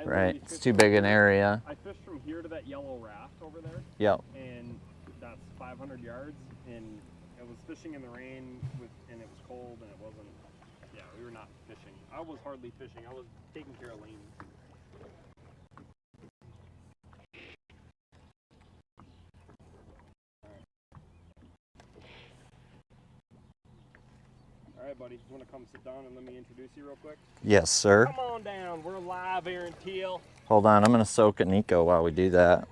Right, it's too big an area. I fished from here to that yellow raft over there. Yep. And that's 500 yards, and I was fishing in the rain, and it was cold, and it wasn't, yeah, we were not fishing. I was hardly fishing. I was taking care of lanes. All right, buddy, you want to come sit down and let me introduce you real quick? Yes, sir. Come on down. We're live, Aron Teal. Hold on, I'm going to soak a Nico while we do that.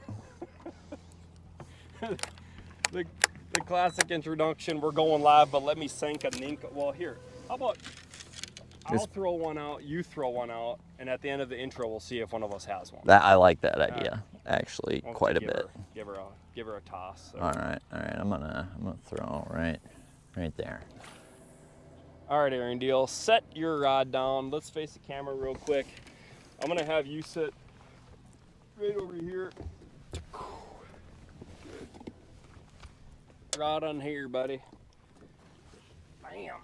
The classic introduction, we're going live, but let me sink a Nico. Well, here, how about I'll throw one out, you throw one out, and at the end of the intro, we'll see if one of us has one. I like that idea, actually, quite a bit. Give her a toss. So. All right, I'm gonna throw right there. All right, Aron Deal, set your rod down. Let's face the camera real quick. I'm gonna have you sit right over here. Rod on here, buddy. Bam.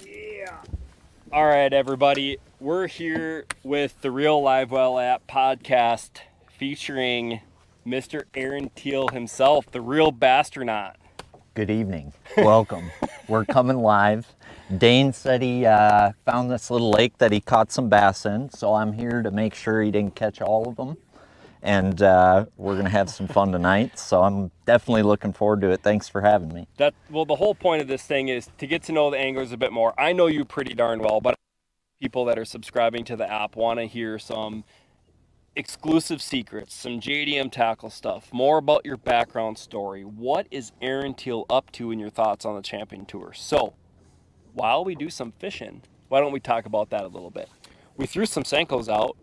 Yeah. All right, everybody. We're here with the Real Live Well app podcast featuring Mr. Aron Teal himself, the real bastronaut. Good evening. Welcome. We're coming live. Dane said he found this little lake that he caught some bass in, so I'm here to make sure he didn't catch all of them. And we're going to have some fun tonight, so I'm definitely looking forward to it. Thanks for having me. Well, the whole point of this thing is to get to know the anglers a bit more. I know you pretty darn well, but people that are subscribing to the app want to hear some exclusive secrets, some JDM tackle stuff, more about your background story. What is Aron Teal up to and your thoughts on the Champion Tour? So, while we do some fishing, why don't we talk about that a little bit? We threw some Senkos out.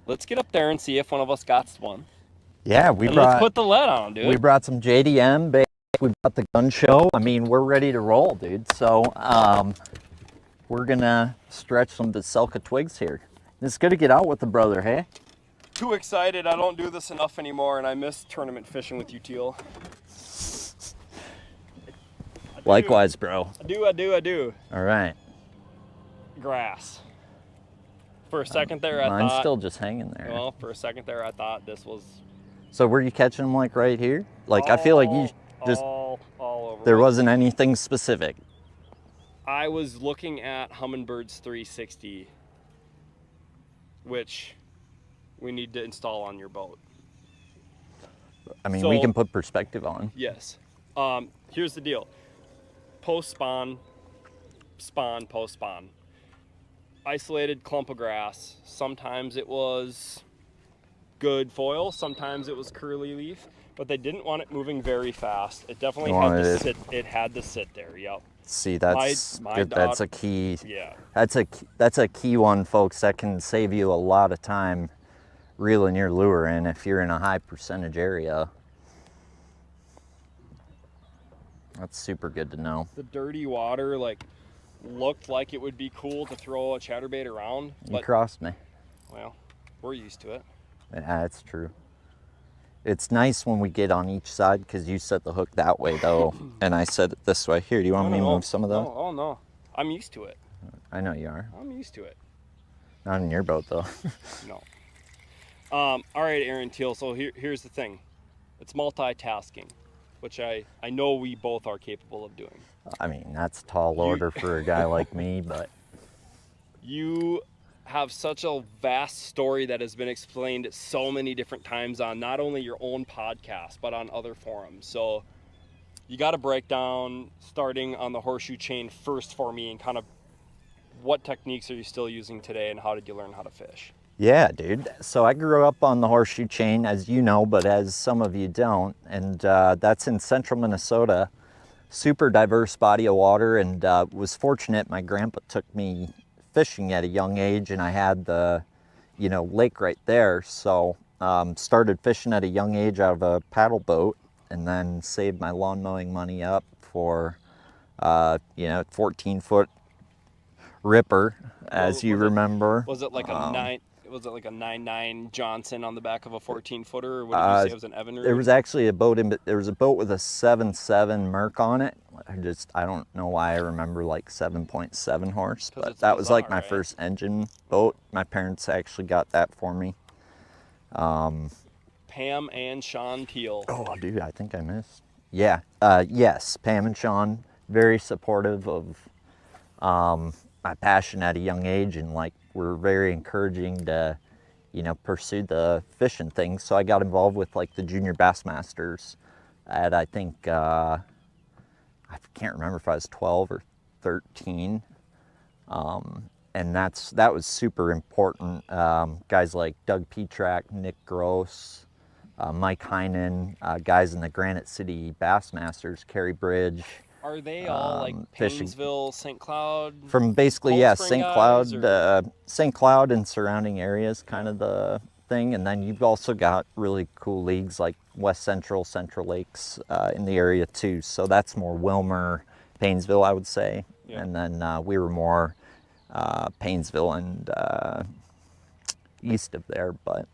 Let's get up there and see if one of us got one. Yeah, let's put the lead on, dude. We brought some JDM, babe. We brought the gun show. I mean, we're ready to roll, dude. So, we're gonna stretch some Veselka twigs here. It's good to get out with the brother, hey? Too excited. I don't do this enough anymore, and I miss tournament fishing with you, Teal. Likewise, bro. I do. All right. Grass. For a second there, I thought... Mine's still just hanging there. Well, for a second there, I thought this was... So were you catching them like right here? Like, I feel like you just... All over. There wasn't anything specific. I was looking at Hummingbird's 360, which we need to install on your boat. I mean, we can put perspective on. Yes. Here's the deal. Post-spawn, post-spawn. Isolated clump of grass. Sometimes it was good foil, sometimes it was curly leaf, but they didn't want it moving very fast. It definitely had to sit. It had to sit there. Yep. See, that's good. That's a key. Yeah. That's a key one, folks. That can save you a lot of time reeling your lure in if you're in a high percentage area. That's super good to know. The dirty water, looked like it would be cool to throw a chatterbait around. You crossed me. Well, we're used to it. Yeah, that's true. It's nice when we get on each side because you set the hook that way, though, and I set it this way. Here, do you want me to move some of those? Oh, no. I'm used to it. I know you are. I'm used to it. Not in your boat, though. No. All right, Aron Teal, so here's the thing. It's multitasking, which I know we both are capable of doing. I mean, that's a tall order for a guy like me, but... You have such a vast story that has been explained so many different times on not only your own podcast, but on other forums. So you got to break down, starting on the horseshoe chain first for me, and kind of what techniques are you still using today, and how did you learn how to fish? Yeah, dude. So I grew up on the horseshoe chain, as you know, but as some of you don't, and that's in central Minnesota. Super diverse body of water, and was fortunate my grandpa took me fishing at a young age, and I had the lake right there, so started fishing at a young age out of a paddle boat, and then saved my lawn mowing money up for 14-foot ripper, as you remember. Was it like a was it like a 9.9 Johnson on the back of a 14-footer, or what did you say it was, an Evan? There was actually a boat there was a boat with a 7.7 Merc on it. I don't know why I remember like 7.7 horse, but that was like my first engine boat. My parents actually got that for me. Pam and Sean Teal. Oh, dude, I think I missed. Yeah, yes, Pam and Sean, very supportive of my passion at a young age, and like were very encouraging to, you know, pursue the fishing thing. So I got involved with like the Junior Bassmasters at, I think, I can't remember if I was 12 or 13. And that was super important. Guys like Doug Petrak, Nick Gross, Mike Heinen, guys in the Granite City Bassmasters, Kerry Bridge. Are they all like Painesville, St. Cloud? From basically, yeah, St. Cloud and surrounding areas, kind of the thing. And then you've also got really cool leagues like West Central, Central Lakes in the area too. So that's more Wilmer, Painesville, I would say. Yeah. And then we were more Painesville and east of there. But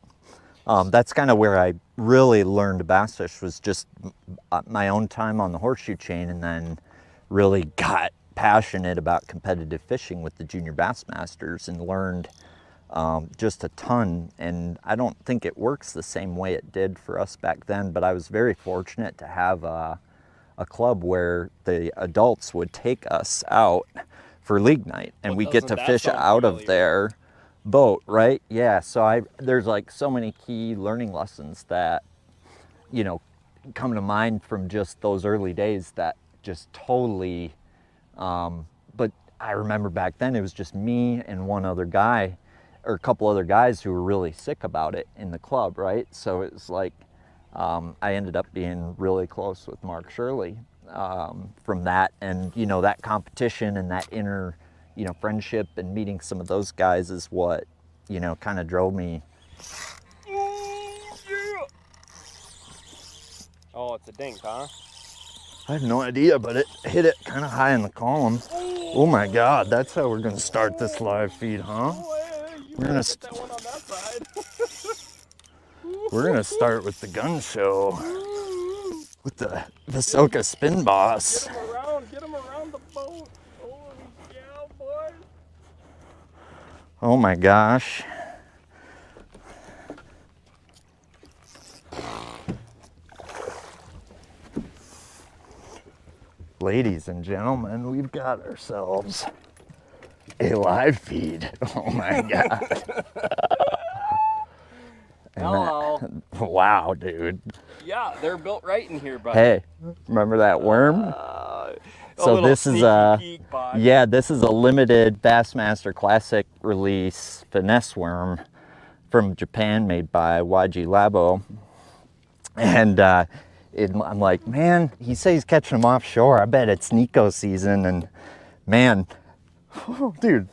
that's kind of where I really learned to bass fish, was just my own time on the horseshoe chain, and then really got passionate about competitive fishing with the Junior Bassmasters and learned just a ton. And I don't think it works the same way it did for us back then, but I was very fortunate to have a club where the adults would take us out for league night, and we get to fish out of their boat, right? Yeah, so there's like so many key learning lessons that, you know, come to mind from just those early days that just totally, but I remember back then it was just me and one other guy, or a couple other guys who were really sick about it in the club, right? So it was like, I ended up being really close with Mark Shirley from that, and, you know, that competition and that inner, you know, friendship and meeting some of those guys is what, you know, kind of drove me. Oh, it's a dink, huh? I have no idea, but it hit it kind of high in the column. Oh my God, that's how we're gonna start this live feed, huh? We're gonna that one on that side. We're gonna start with the gun show with the Soka Spin Boss. Get him around the boat. Holy cow, boy. Oh my gosh. Ladies and gentlemen, we've got ourselves a live feed. Oh my God. Hello. Wow, dude. Yeah, they're built right in here, buddy. Hey, remember that worm? So this is this is a limited Bassmaster Classic release finesse worm from Japan, made by YG Labo. And I'm like, man, he says he's catching them offshore. I bet it's Nico season. And man, oh, dude,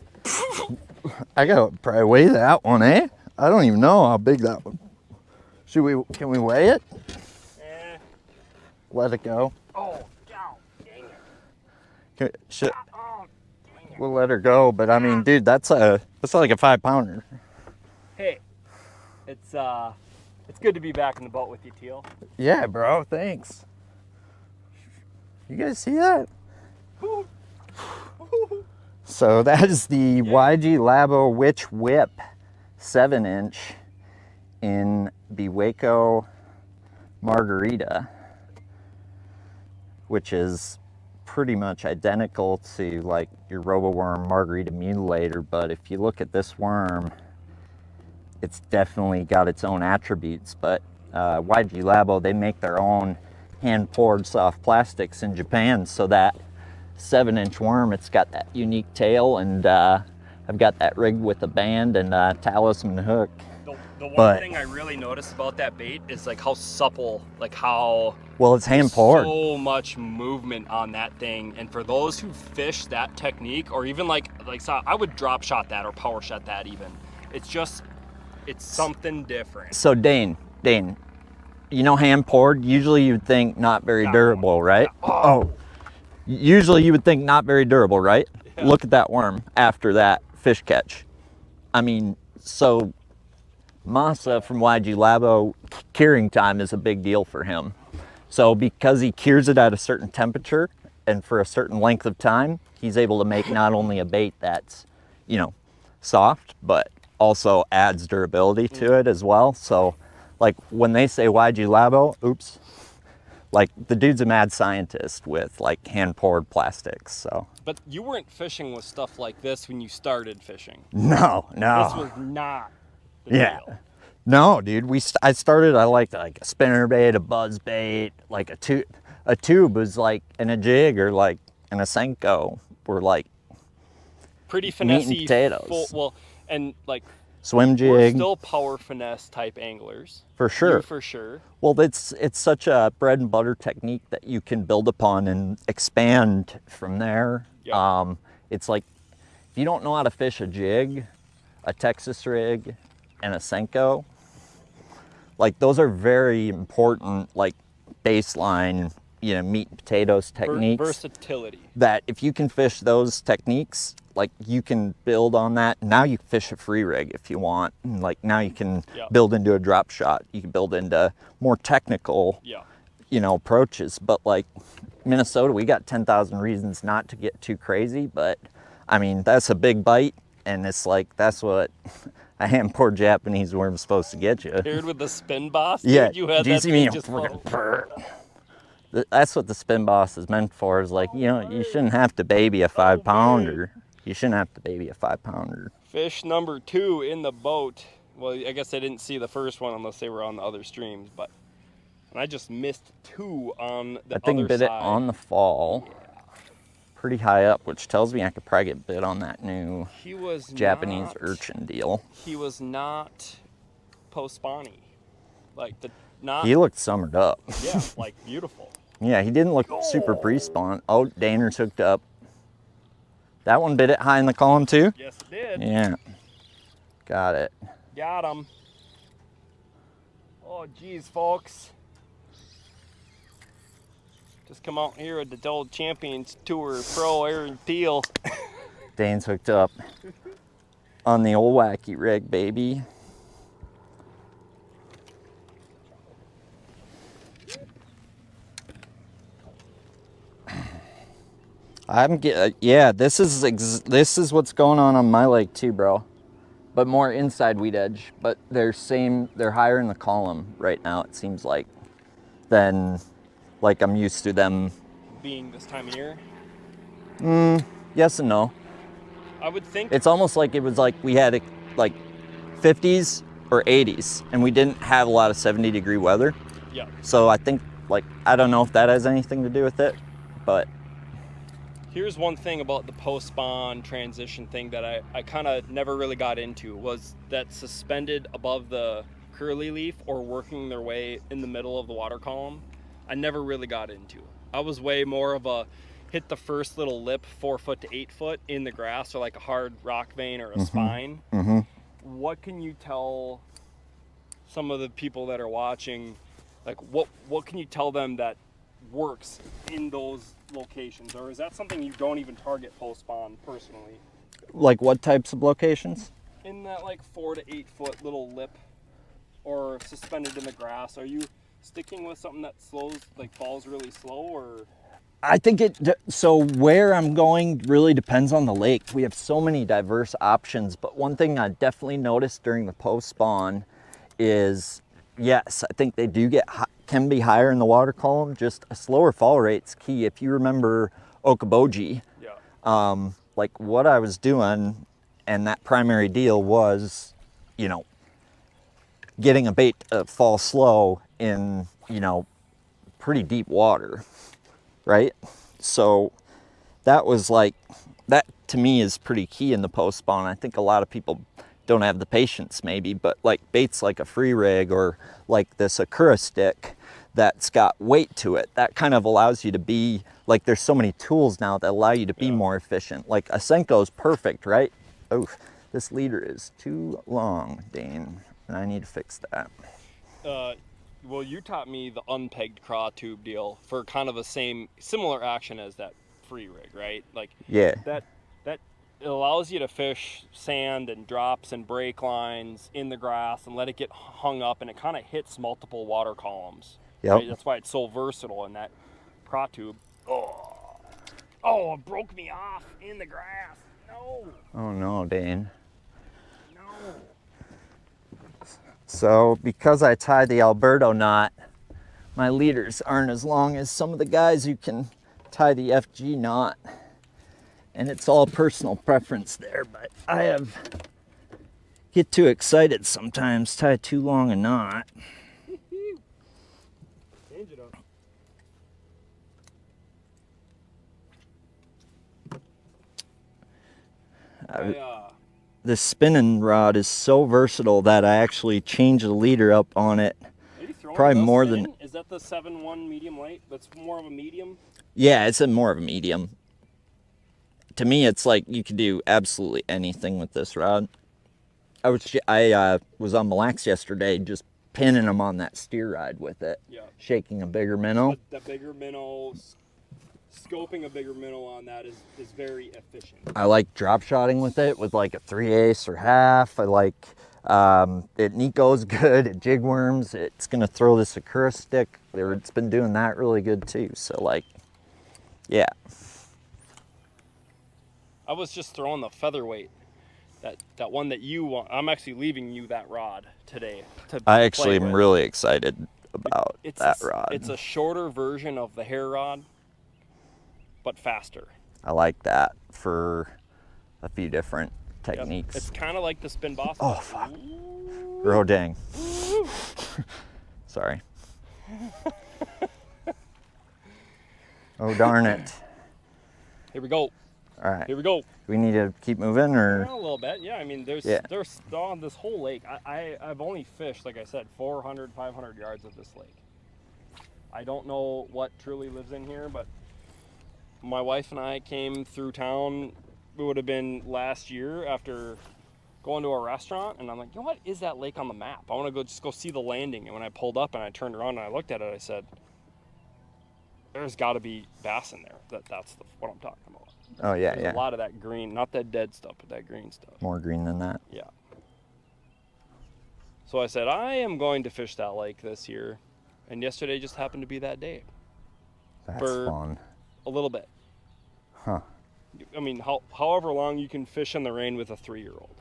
I gotta probably weigh that one, eh? I don't even know how big that one. Can we weigh it? Let it go. Oh, dang it. We'll let her go, but I mean, dude, that's like a 5-pounder. Hey, it's good to be back in the boat with you, Teal. Yeah, bro, thanks. You guys see that? So that is the YG Labo Witch Whip 7-inch in Biwako Margarita, which is pretty much identical to like your RoboWorm Margarita Mutilator, but if you look at this worm, it's definitely got its own attributes. But YG Labo, they make their own hand-poured soft plastics in Japan, so that 7-inch worm, it's got that unique tail, and I've got that rigged with a band and a talisman hook. The one thing I really noticed about that bait is like how supple, like how it's hand poured. So much movement on that thing, and for those who fish that technique, or even like so I would drop shot that or power shot that even. It's something different. So Dane, you know, hand poured. Usually you'd think not very durable, right? Oh, usually you would think not very durable, right? Yeah. Look at that worm after that fish catch. I mean, so Masa from YG Labo, curing time is a big deal for him. So because he cures it at a certain temperature and for a certain length of time, he's able to make not only a bait that's, soft, but also adds durability to it as well. So like when they say YG Labo, oops, like the dude's a mad scientist with like hand poured plastics. So But you weren't fishing with stuff like this when you started fishing. no. This was not the deal. No, dude. I liked like a spinner bait, a buzz bait, like a tube was like in a jig or like in a Senko were like Pretty meat and finessey. potatoes. And like Swim we're jig still power finesse type anglers. for sure. You for sure. Well, it's such a bread and butter technique that you can build upon and expand from there. Yeah. It's like if you don't know how to fish a jig, a Texas rig, and a Senko, like those are very important like baseline, meat and potatoes techniques. Versatility. That if you can fish those techniques, like you can build on that. Now you can fish a free rig if you want. And like now you can build into a drop shot. You can build into more technical, approaches. But like Minnesota, we got 10,000 reasons not to get too crazy. But I mean, that's a big bite. And it's like, that's what a hand poured Japanese worm's supposed to get you. Paired with the spin boss? Yeah. Dude, you had Do you that see me? thing just float. That's what the spin boss is meant for, is like, you shouldn't have to baby a 5-pounder. You shouldn't have to baby a 5-pounder. Fish number 2 in the boat. Well, I guess I didn't see the first one unless they were on the other streams, but I just missed 2 on the other side. That thing bit it on the fall. Pretty high up, which tells me I could probably get bit on that new Japanese urchin deal. He was not post-spawny. He looked summered up. Yeah, like beautiful. Yeah, he didn't look super pre-spawn. Oh, Daner's hooked up. That one bit it high in the column too? Yes, it did. Yeah. Got it. Got him. Oh, geez, folks. Just come out here at the old Champions Tour Pro Aron Teal. Dane's hooked up on the old wacky rig, baby. This is what's going on my lake too, bro. But more inside weed edge. But they're higher in the column right now, it seems like, than like I'm used to them being this time of year. Yes and no. I would think it's almost like it was like we had like 50s or 80s, and we didn't have a lot of 70-degree weather. Yeah. So I think, like, I don't know if that has anything to do with it, but here's one thing about the post-spawn transition thing that I kind of never really got into, was that suspended above the curly leaf or working their way in the middle of the water column. I never really got into. I was way more of a hit the first little lip 4 foot to 8 foot in the grass, or like a hard rock vein or a spine. Mm-hmm. What can you tell some of the people that are watching? Like what can you tell them that works in those locations, or is that something you don't even target post spawn personally? Like what types of locations? In that like 4 to 8 foot little lip, or suspended in the grass, are you sticking with something that falls really slow, or? I think so where I'm going really depends on the lake. We have so many diverse options, but one thing I definitely noticed during the post spawn is, yes, I think they can be higher in the water column. Just a slower fall rate's key. If you remember Okoboji, like what I was doing, and that primary deal was, getting a bait to fall slow in, pretty deep water, right? So that was like, that to me is pretty key in the post spawn. I think a lot of people don't have the patience maybe, but like baits like a free rig or like this Sakura stick that's got weight to it, that kind of allows you to be, like, there's so many tools now that allow you to be more efficient. Like a Senko is perfect, right? Oh, this leader is too long, Dane, and I need to fix that. Well, you taught me the unpegged craw tube deal for kind of a similar action as that free rig, right? Like, yeah, that it allows you to fish sand and drops and break lines in the grass and let it get hung up, and it kind of hits multiple water columns. Yep. Right? That's why it's so versatile in that prop tube. Oh, it broke me off in the grass. No. Oh no, Dane. No. So because I tie the Alberto knot, my leaders aren't as long as some of the guys who can tie the FG knot. And it's all personal preference there, but get too excited sometimes, tie too long a knot. Change it up. This spinning rod is so versatile that I actually changed the leader up on it. Are you throwing Probably the more spin? than. Is that the 7-1 medium light? That's more of a medium? Yeah, it's more of a medium. To me, it's like you could do absolutely anything with this rod. I was on Mille Lacs yesterday just pinning them on that steer ride with it. Yeah. Shaking a bigger minnow. The bigger minnow, scoping a bigger minnow on that is very efficient. I like drop shotting with it with like a 3/8 or half. I like it Nico's good, it jig worms. It's gonna throw the Sakura stick. It's been doing that really good too. So like, yeah. I was just throwing the featherweight, that one that you want. I'm actually leaving you that rod today. I actually am really excited about that rod. It's a shorter version of the hair rod, but faster. I like that for a few different techniques. Yep. It's kind of like the spin boss. Oh fuck! Oh dang! Sorry. Oh darn it! Here we go. All right. Here we go. We need to keep moving, or a little bit. Yeah, I mean, there's on this whole lake. I've only fished, like I said, 400, 500 yards of this lake. I don't know what truly lives in here, but my wife and I came through town. It would have been last year after going to a restaurant, and I'm like, you know what is that lake on the map? I want to go see the landing. And when I pulled up and I turned around and I looked at it, I said, there's got to be bass in there. That's what I'm talking about. Oh yeah, There's a lot of that green, not that dead stuff, but that green stuff. More green than that. Yeah. So I said, I am going to fish that lake this year. And yesterday just happened to be that day. That's for fun. A little bit. Huh. I mean, however long you can fish in the rain with a 3-year-old.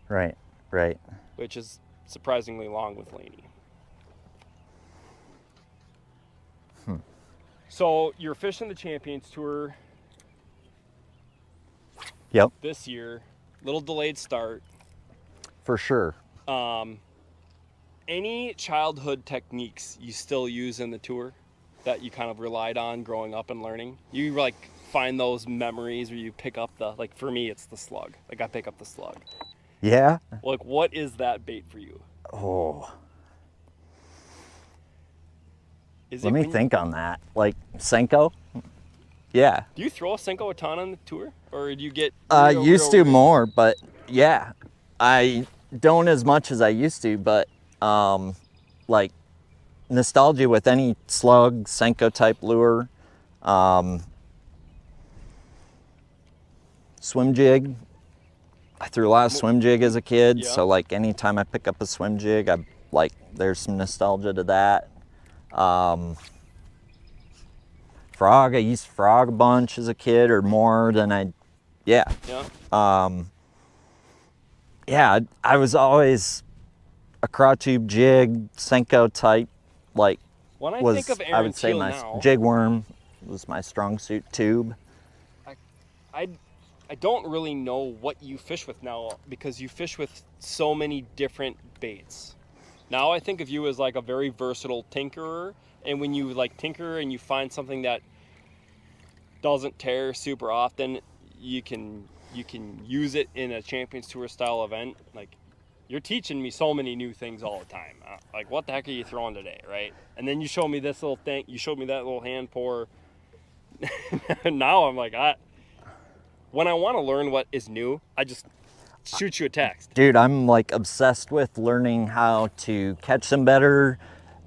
Right, right. Which is surprisingly long with Laney. So you're fishing the Champions Tour. Yep. This year, little delayed start. For sure. Any childhood techniques you still use in the tour that you kind of relied on growing up and learning? You like find those memories where you pick up like for me, it's the slug. Like I pick up the slug. Yeah? Like what is that bait for you? Oh. Let me think on that. Like Senko? Yeah. Do you throw a Senko a ton on the tour? Or do you get... Used to more, but yeah. I don't as much as I used to, but like nostalgia with any slug, Senko type lure. Swim jig. I threw a lot of swim jig as a kid, yeah. So like anytime I pick up a swim jig, there's some nostalgia to that. Frog, I used frog a bunch as a kid, or more than yeah. I was always a craw tube jig, Senko type, like when I think of Aron, I would say Teal my now, jig worm was my strong suit tube. I don't really know what you fish with now because you fish with so many different baits. Now I think of you as like a very versatile tinkerer, and when you like tinker and you find something that doesn't tear super often, you can use it in a Champions Tour style event. Like you're teaching me so many new things all the time. Like what the heck are you throwing today, right? And then you show me this little thing, you showed me that little hand pour. Now I'm like, when I want to learn what is new, I just shoot you a text. Dude, I'm like obsessed with learning how to catch them better,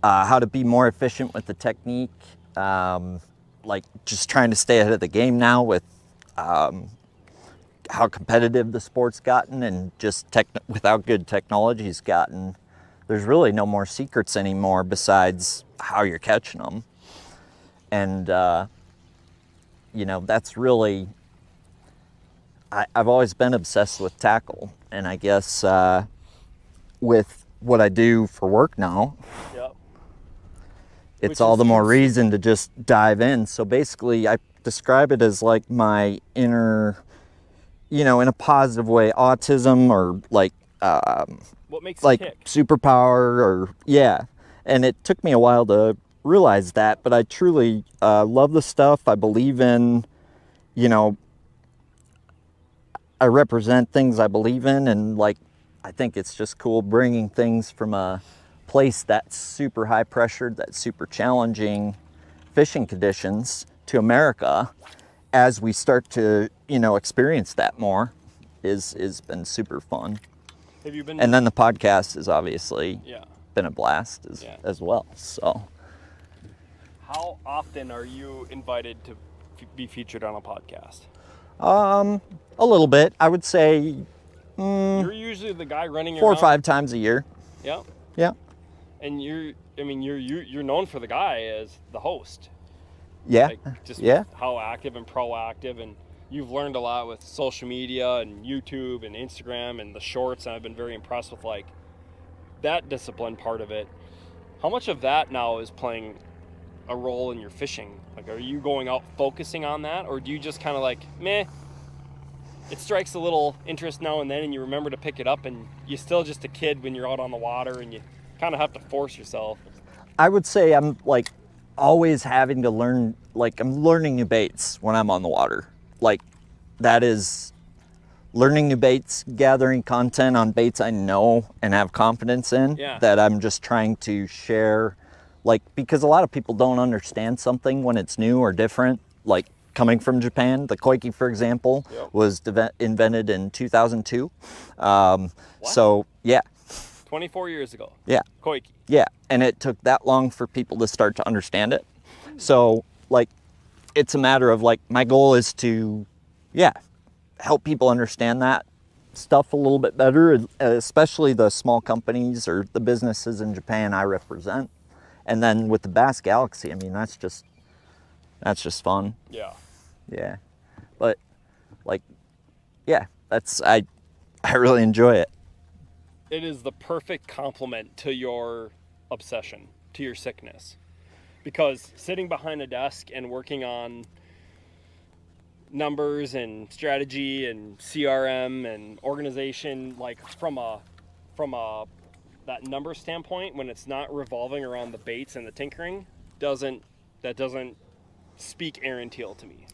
how to be more efficient with the technique. Like just trying to stay ahead of the game now with how competitive the sport's gotten, and just without good technology's gotten, there's really no more secrets anymore besides how you're catching them. And that's really, I've always been obsessed with tackle, and I guess with what I do for work now, Yep. it's Which all is the more true. reason to just dive in. So basically, I describe it as like my inner, in a positive way, autism, or like What makes like it tick? superpower, or yeah. And it took me a while to realize that, but I truly love the stuff. I believe in, I represent things I believe in, and like I think it's just cool bringing things from a place that's super high pressured, that's super challenging fishing conditions to America, as we start to experience that more, is been super fun. Have you been? And then the podcast has obviously Yeah. been a blast Yeah. as well. So How often are you invited to be featured on a podcast? a little bit, I would say You're usually the guy running 4 or around. 5 times a year. Yeah. Yeah. And you're known for the guy as the host. Yeah. Like just Yeah. with how active and proactive, and you've learned a lot with social media and YouTube and Instagram and the shorts, and I've been very impressed with like that discipline part of it. How much of that now is playing a role in your fishing? Like, are you going out focusing on that, or do you just kind of like, meh, it strikes a little interest now and then and you remember to pick it up, and you're still just a kid when you're out on the water and you kind of have to force yourself? I would say I'm like always having to learn, like I'm learning new baits when I'm on the water. Like that is learning new baits, gathering content on baits I know and have confidence in, Yeah. that I'm just trying to share, like, because a lot of people don't understand something when it's new or different. Like coming from Japan, the koiki, for example, Yep. was invented in 2002. So yeah, 24 years ago. yeah. Koiki. Yeah, and it took that long for people to start to understand it. So, like, it's a matter of, like, my goal is to, help people understand that stuff a little bit better, especially the small companies or the businesses in Japan I represent. And then with the Bass Galaxy, I mean, that's just fun. Yeah. Yeah. But, like, I really enjoy it. It is the perfect complement to your obsession, to your sickness. Because sitting behind a desk and working on numbers and strategy and CRM and organization, like from a that number standpoint, when it's not revolving around the baits and the tinkering, doesn't speak Aron Teal to me.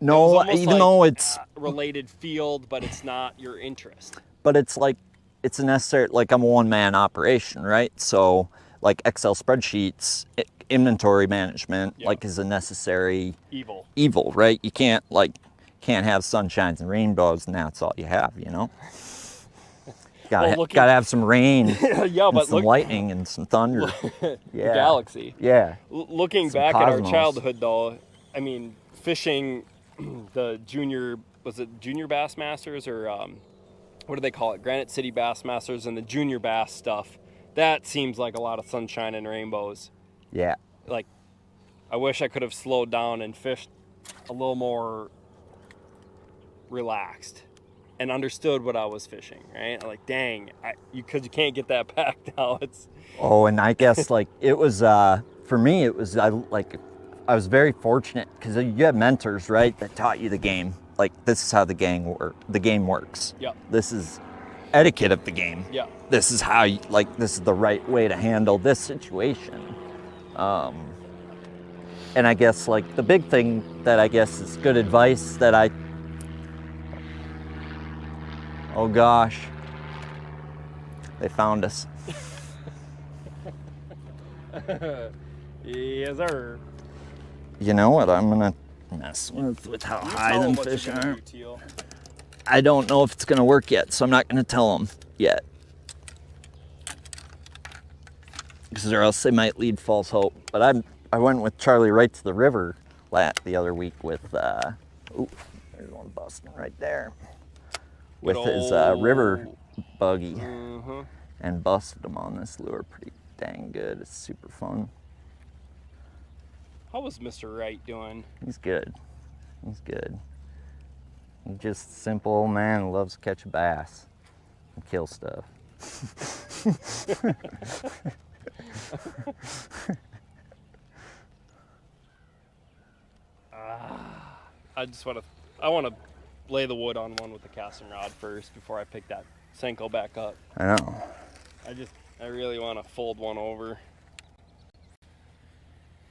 No, even though it's related field, but it's not your interest. But it's like, it's a necessary, like I'm a one-man operation, right? So like Excel spreadsheets, inventory management, like is a necessary evil, right? You can't have sunshines and rainbows and that's all you have, Gotta have some rain, and some lightning and some thunder. The galaxy. Yeah. Looking Some back cosmos. at our childhood, though, I mean, fishing the junior Bass Masters, or what do they call it? Granite City Bass Masters and the junior bass stuff. That seems like a lot of sunshine and rainbows. Yeah. Like, I wish I could have slowed down and fished a little more relaxed and understood what I was fishing, right? Like, dang, because you can't get that back now. And I guess like it was for me, it was I was very fortunate because you have mentors, right, that taught you the game. Like, this is how the game works. Yep. This is etiquette of the game. Yeah. This is how this is the right way to handle this situation. And I guess like the big thing that I guess is good advice that oh gosh, they found us. Yes, sir. You know what? I'm gonna mess with how high them fish are. I don't know if it's gonna work yet, so I'm not gonna tell them yet, because or else they might lead false hope. But I went with Charlie right to the river the other week with. Ooh, there's one busting right there. with his river buggy and busted him on this lure pretty dang good. It's super fun. How was Mr. Wright doing? He's good. He's good. He's just simple old man who loves to catch a bass and kill stuff. I want to lay the wood on one with the casting rod first before I pick that Senko back up. I know. I really want to fold one over.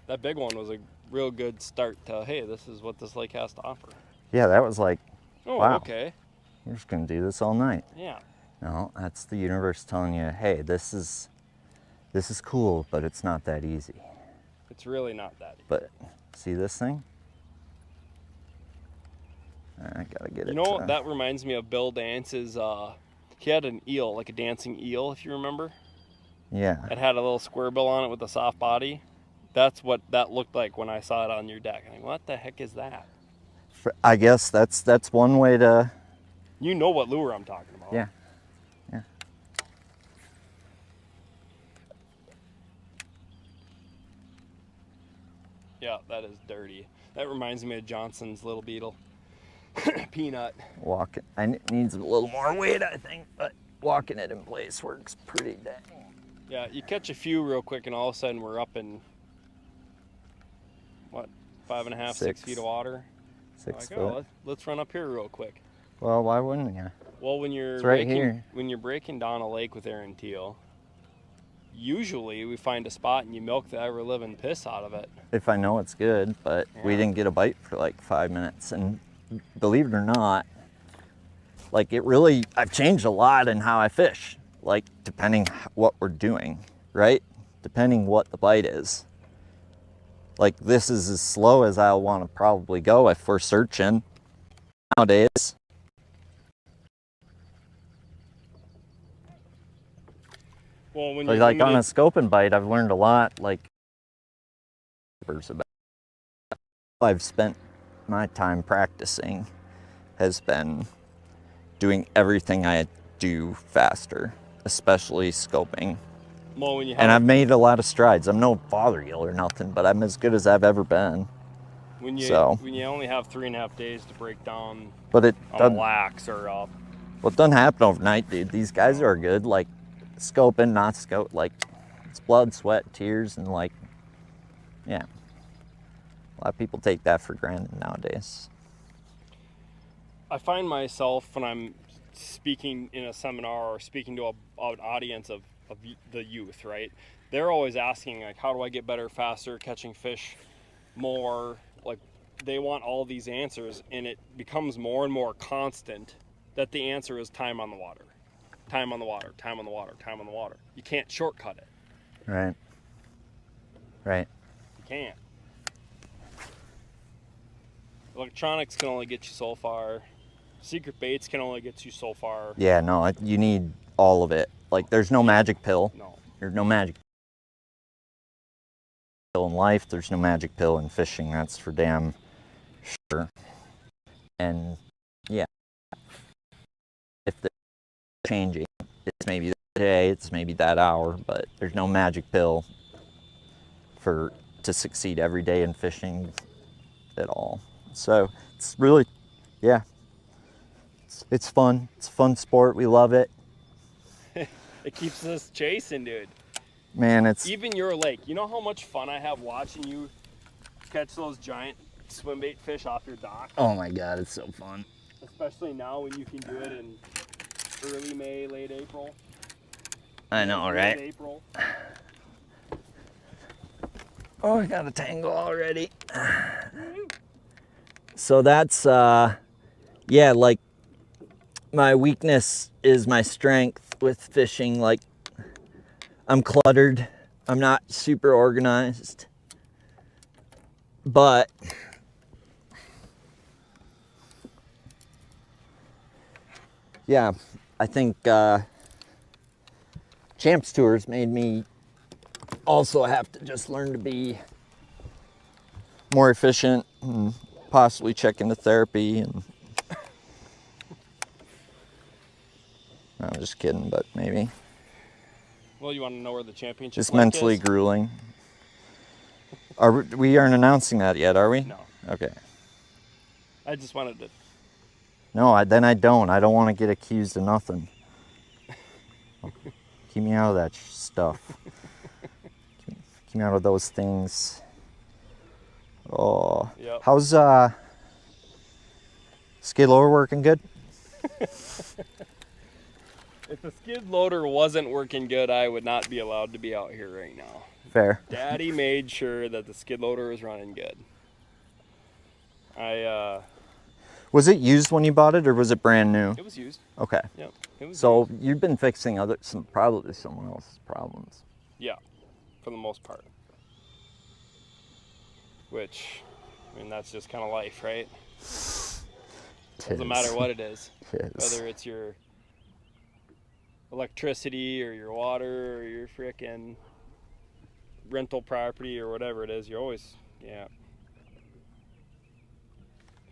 That big one was a real good start to, hey, this is what this lake has to offer. Yeah, that was like, Oh, wow. okay. We're just gonna do this all night. Yeah. No, that's the universe telling you, hey, this is cool, but it's not that easy. It's really not that easy. But see this thing? I gotta get it. You know, that reminds me of Bill Dance's, he had an eel, like a dancing eel, if you remember. Yeah. It had a little square bill on it with a soft body. That's what that looked like when I saw it on your deck. I'm like, what the heck is that? I guess that's one way to... You know what lure I'm talking about. Yeah. Yeah. Yeah, that is dirty. That reminds me of Johnson's Little Beetle. Peanut. Walking, it needs a little more weight, I think, but walking it in place works pretty dang. Yeah, you catch a few real quick and all of a sudden we're up in, what, 5.5, 6 feet of water? 6 like, foot. oh, let's run up here real quick. Well, why wouldn't you? Well, when you're it's right here. When you're breaking down a lake with Aron Teal, usually we find a spot and you milk the ever living piss out of it. If I know it's good, but we didn't get a bite for like 5 minutes, and believe it or not, like I've changed a lot in how I fish, like depending what we're doing, right? Depending what the bite is. Like this is as slow as I'll want to probably go if we're searching nowadays. Well, when like on a scope and bite, I've learned a lot. Like about I've spent my time practicing has been doing everything I do faster, especially scoping. Well, when you and I've made a lot of strides. I'm no fothergill or nothing, but I'm as good as I've ever been. When you only have 3.5 days to break down but it a lax or well, it doesn't happen overnight, dude. These guys are good, like scoping, not scope, like it's blood, sweat, tears, and like, yeah. A lot of people take that for granted nowadays. I find myself when I'm speaking in a seminar or speaking to an audience of the youth, right? They're always asking, like, how do I get better, faster, catching fish more? Like, they want all these answers, and it becomes more and more constant that the answer is time on the water. Time on the water, time on the water, time on the water. You can't shortcut it. Right. Right. You can't. Electronics can only get you so far. Secret baits can only get you so far. Yeah, no, you need all of it. Like, there's no magic pill. No. There's no magic pill in life. There's no magic pill in fishing. That's for damn sure. And, yeah. If they're changing, it's maybe today, it's maybe that hour, but there's no magic pill to succeed every day in fishing at all. So it's really, yeah, it's fun. It's a fun sport. We love it. It keeps us chasing, dude. Man, it's... Even your lake. You know how much fun I have watching you catch those giant swim bait fish off your dock? Oh my God, it's so fun. Especially now when you can do it in early May, late April. I know, right? Late April. Oh, I got a tangle already. So that's, yeah, like my weakness is my strength with fishing. Like I'm cluttered. I'm not super organized, but yeah, I think Champs Tours made me also have to just learn to be more efficient and possibly check into therapy and I'm just kidding, but maybe. Well, you want to know where the championship Just lake mentally is? grueling. We aren't announcing that yet, are we? No. Okay. I just wanted to. No, then I don't. I don't want to get accused of nothing. Keep me out of that stuff. Keep me out of those things. Oh. Yep. How's skid loader working good? If the skid loader wasn't working good, I would not be allowed to be out here right now. Fair. Daddy made sure that the skid loader was running good. Was it used when you bought it, or was it brand new? It was used. Okay. Yep. It was So used. you've been fixing probably someone else's problems. Yeah, for the most part. Which, I mean, that's just kind of life, right? Doesn't matter what it is. Whether it's your electricity or your water or your frickin' rental property or whatever it is, you're always, yeah.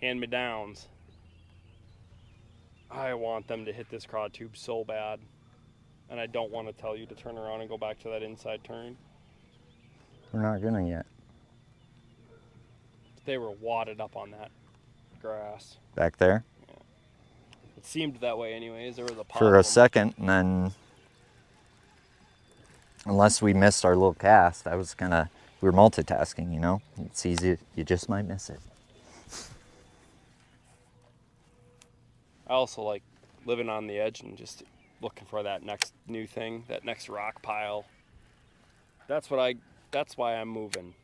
Hand-me-downs. I want them to hit this crowd tube so bad. And I don't want to tell you to turn around and go back to that inside turn. We're not gonna yet. They were wadded up on that grass. Back there? Yeah. It seemed that way anyways. There was a For a pothole. second, and then, unless we missed our little cast, we were multitasking, you know? It's easy, you just might miss it. I also like living on the edge and just looking for that next new thing, that next rock pile. That's why I'm moving.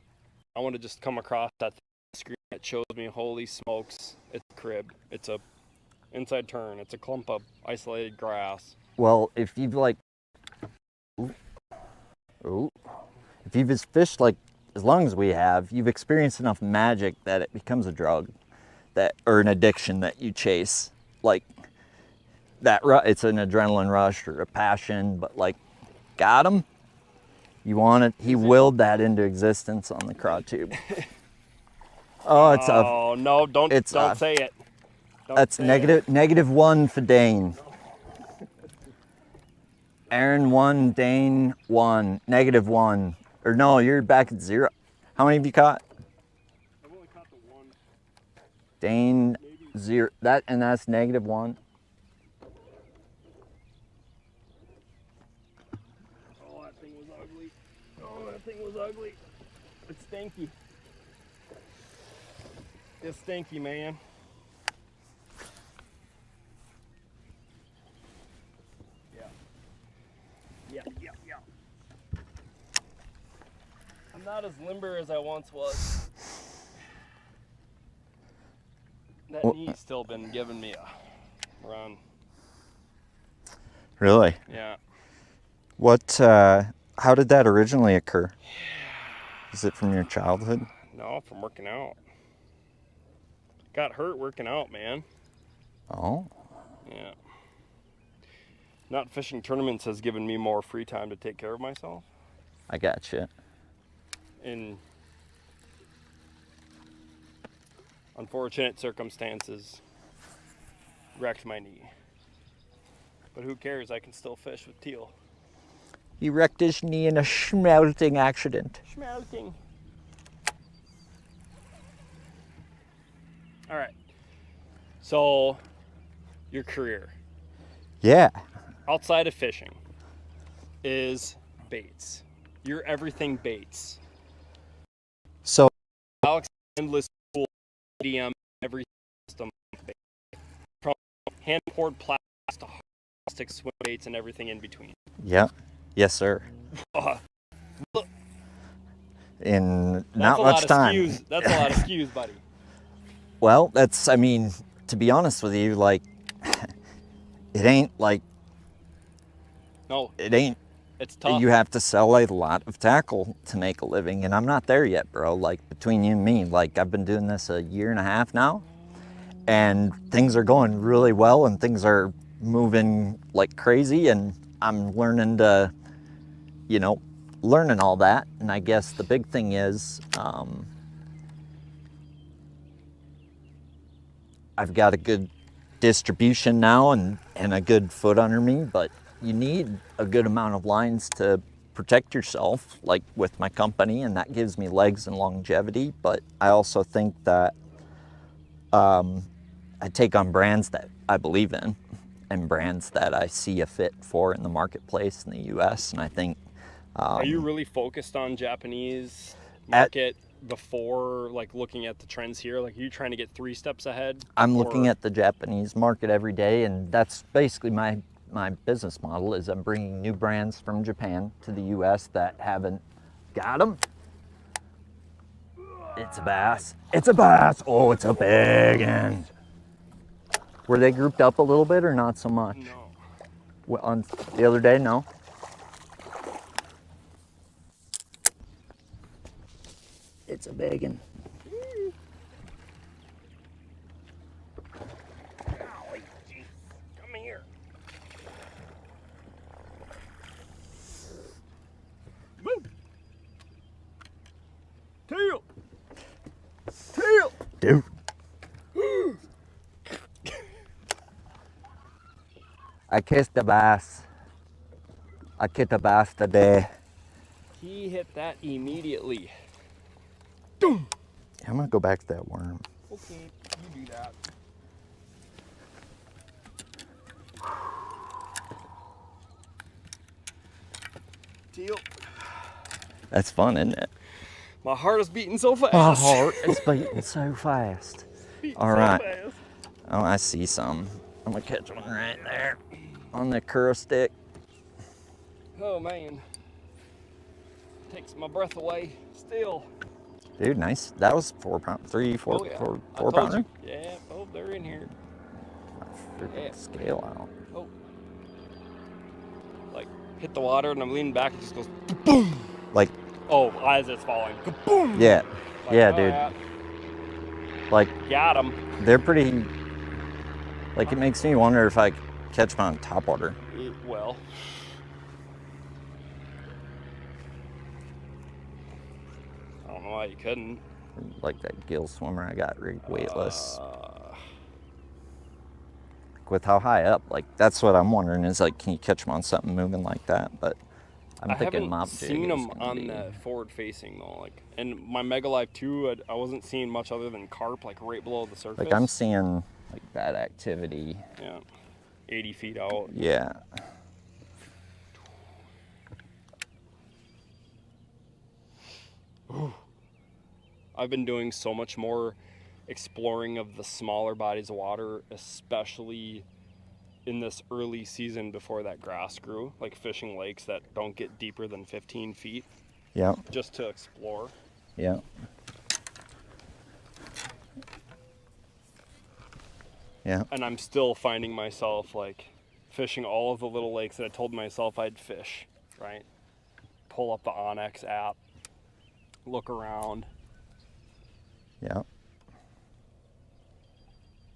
I want to just come across that screen that shows me, holy smokes, it's a crib. It's a inside turn. It's a clump of isolated grass. Well, if you've if you've fished like as long as we have, you've experienced enough magic that it becomes a drug, or an addiction that you chase. Like it's an adrenaline rush or a passion, but like, got him. You want it. He willed that into existence on the craw tube. No! Don't say it. That's -1 for Dane. Aron 1, Dane 1, -1. Or no, you're back at 0. How many have you caught? I've only caught the one. Dane 0. That's -1. Oh, that thing was ugly. Oh, that thing was ugly. It's stinky. It's stinky, man. Yeah. I'm not as limber as I once was. That knee's still been giving me a run. Really? Yeah. How did that originally occur? Is it from your childhood? No, from working out. Got hurt working out, man. Oh. Yeah. Not fishing tournaments has given me more free time to take care of myself. I gotcha. In unfortunate circumstances, wrecked my knee. But who cares? I can still fish with Teal. He wrecked his knee in a schmelting accident. Schmelting. All right. So, your career Yeah. outside of fishing is baits. You're everything baits. So Alex, endless pool, medium, every system bait. From hand poured plastic to plastic swim baits and everything in between. yeah. Yes, sir. In not much time. That's a lot of skews, buddy. Well, to be honest with you, like, it ain't like, No, it ain't, it's tough. you have to sell a lot of tackle to make a living, and I'm not there yet, bro. Like, between you and me, like, I've been doing this a year and a half now, and things are going really well, and things are moving like crazy, and I'm learning to, learning all that. And I guess the big thing is, I've got a good distribution now and a good foot under me, but you need a good amount of lines to protect yourself, like with my company, and that gives me legs and longevity. But I also think that I take on brands that I believe in and brands that I see a fit for in the marketplace in the US. And I think Are you really focused on Japanese At- market before like looking at the trends here? Like, are you trying to get 3 steps ahead? I'm looking Or- at the Japanese market every day, and that's basically my business model is I'm bringing new brands from Japan to the US that haven't got them. It's a bass. It's a bass. Oh, it's a big one. Were they grouped up a little bit or not so much? No. On the other day, no. It's a big one. Golly, jeez. Come here. Move. Teal. Teal. Dude. I kissed the bass. I kissed the bass today. He hit that immediately. I'm gonna go back to that worm. Okay, you do that. Teal. That's fun, isn't it? My heart is beating so fast. My heart is beating so fast. Beating All so right. fast. Oh, I see some. I'm gonna catch one right there on the curl stick. Oh man. Takes my breath away still. Dude, nice. That was 4 pound, 3, 4, Oh, yeah. 4, I 4 told pounder. you. Yeah, oh, they're in here. Freaking Yeah. scale out. Oh. Like, hit the water and I'm leaning back and it just goes, Like, oh, as it's falling. Kaboom! yeah, Like, yeah, oh, dude. yeah, Like, got him. they're pretty. Like, it makes me wonder if I catch them on top water. Well. I don't know why you couldn't. Like that gill swimmer I got rigged weightless. With how high up, like that's what I'm wondering is like, can you catch them on something moving like that? But I'm I thinking haven't mop jig seen is them gonna on be- the forward facing though. Like, and my Mega Live 2, I wasn't seeing much other than carp, like right below the surface. Like I'm seeing like that activity. Yeah, 80 feet out. Yeah. I've been doing so much more exploring of the smaller bodies of water, especially in this early season before that grass grew, like fishing lakes that don't get deeper than 15 feet, Yeah. just to explore. Yeah. Yeah. And I'm still finding myself like fishing all of the little lakes that I told myself I'd fish, right? Pull up the Onyx app, look around, Yeah.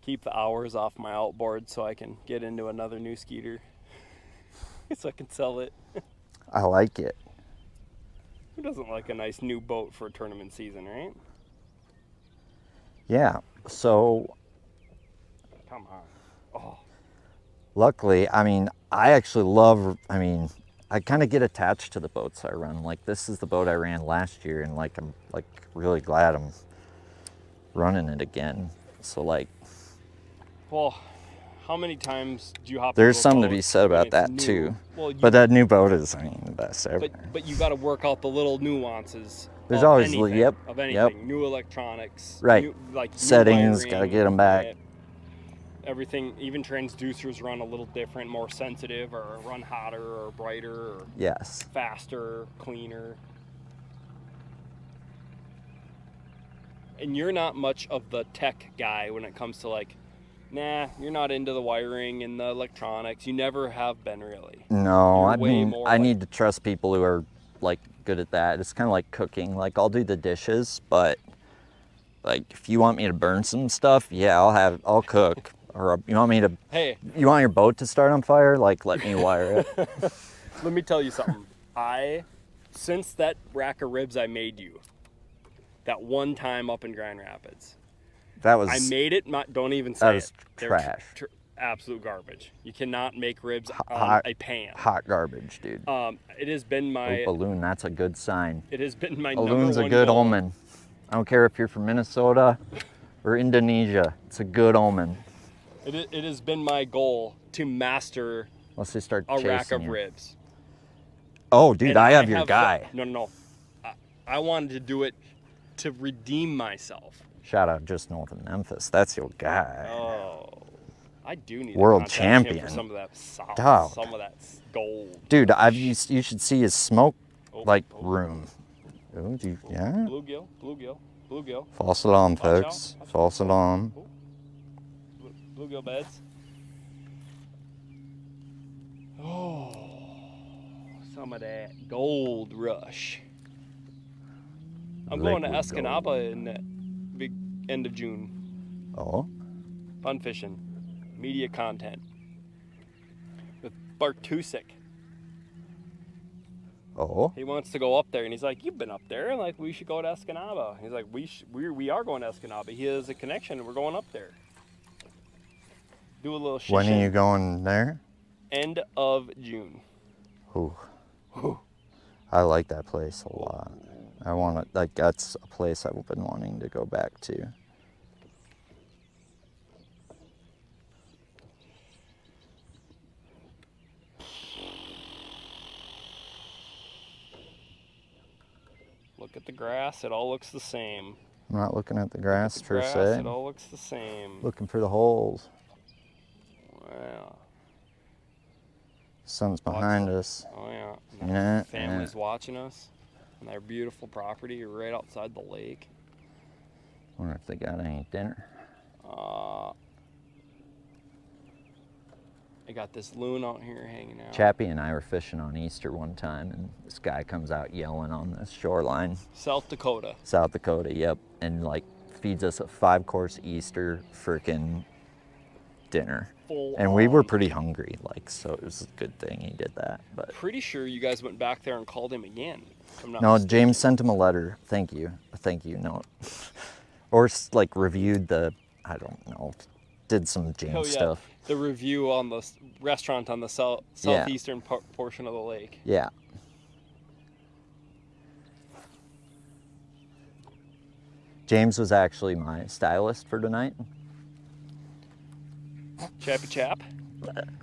keep the hours off my outboard so I can get into another new skeeter so I can sell it. I like it. Who doesn't like a nice new boat for a tournament season, right? Yeah. So Come on. Oh, luckily, I mean, I actually love, I mean, I kind of get attached to the boats I run. Like this is the boat I ran last year and like I'm like really glad I'm running it again. So like well, how many times do you hop there's into a something to boat be said when about it's that new? too. Well, But that new boat is, I mean, the best ever. but you got to work out the little nuances. There's of always anything, yep, of yep. anything. New electronics, Right. New, like new Settings, wiring, gotta get 'em back. right? Everything, even transducers run a little different, more sensitive, or run hotter, or brighter, or Yes. faster, cleaner. And you're not much of the tech guy when it comes to like, nah, you're not into the wiring and the electronics. You never have been really. No, You're I way mean, more I like- need to trust people who are like good at that. It's kind of like cooking. Like I'll do the dishes, but like if you want me to burn some stuff, yeah, I'll cook. Or you want me to, Hey, you want your boat to start on fire? Like let me wire it. let me tell you something. Since that rack of ribs I made you, that one time up in Grand Rapids, That was I made it. Don't even say that was it. They're trash. Absolute garbage. You cannot make ribs on hot, a pan. hot garbage, dude. It has been my. Oh, balloon, that's a good sign. It has been my Balloon's number a one good goal. omen. I don't care if you're from Minnesota or Indonesia. It's a good omen. It has been my goal to master Unless they start a chasing rack of you. ribs. Oh, dude, And I have your guy. No. I wanted to do it to redeem myself. Shout out just north of Memphis. That's your guy. Oh, I do need World to contact him champion. for some of that sauce, Dog. some of that gold. Dude, you should see his smoke room. Oh, yeah. Bluegill. False alarm, Watch out, folks. watch out. False alarm. Bluegill beds. Oh, some of that gold rush. I'm going to Liquid Escanaba in the big end of June. Oh, Fun fishing, media content with Bart Tusik. oh. He wants to go up there, and he's like, "You've been up there, and like we should go to Escanaba." He's like, "We are going to Escanaba. He has a connection, and we're going up there. Do a little shit. When are you going there? End of June. Ooh. I like that place a lot. I want to, like, that's a place I've been wanting to go back to. Look at the grass; it all looks the same. I'm not looking at the grass The per grass, se. it all looks the same. Looking for the holes. Wow. Sun's behind us. Oh yeah. Yeah, Family's watching us, and their beautiful property right outside the lake. Wonder if they got any dinner. I got this loon out here hanging out. Chappie and I were fishing on Easter one time, and this guy comes out yelling on this shoreline. South Dakota. South Dakota, yep. And like feeds us a 5-course Easter frickin' dinner. Full And we were on. pretty hungry, like, so it was a good thing he did that. But Pretty sure you guys went back there and called him again. If I'm not no, mistaken. James sent him a letter. Thank you note. Or like reviewed the, I don't know, did some James Oh yeah, stuff. the review on the restaurant on the southeastern portion of the lake. Yeah. James was actually my stylist for tonight. Chappy Chap.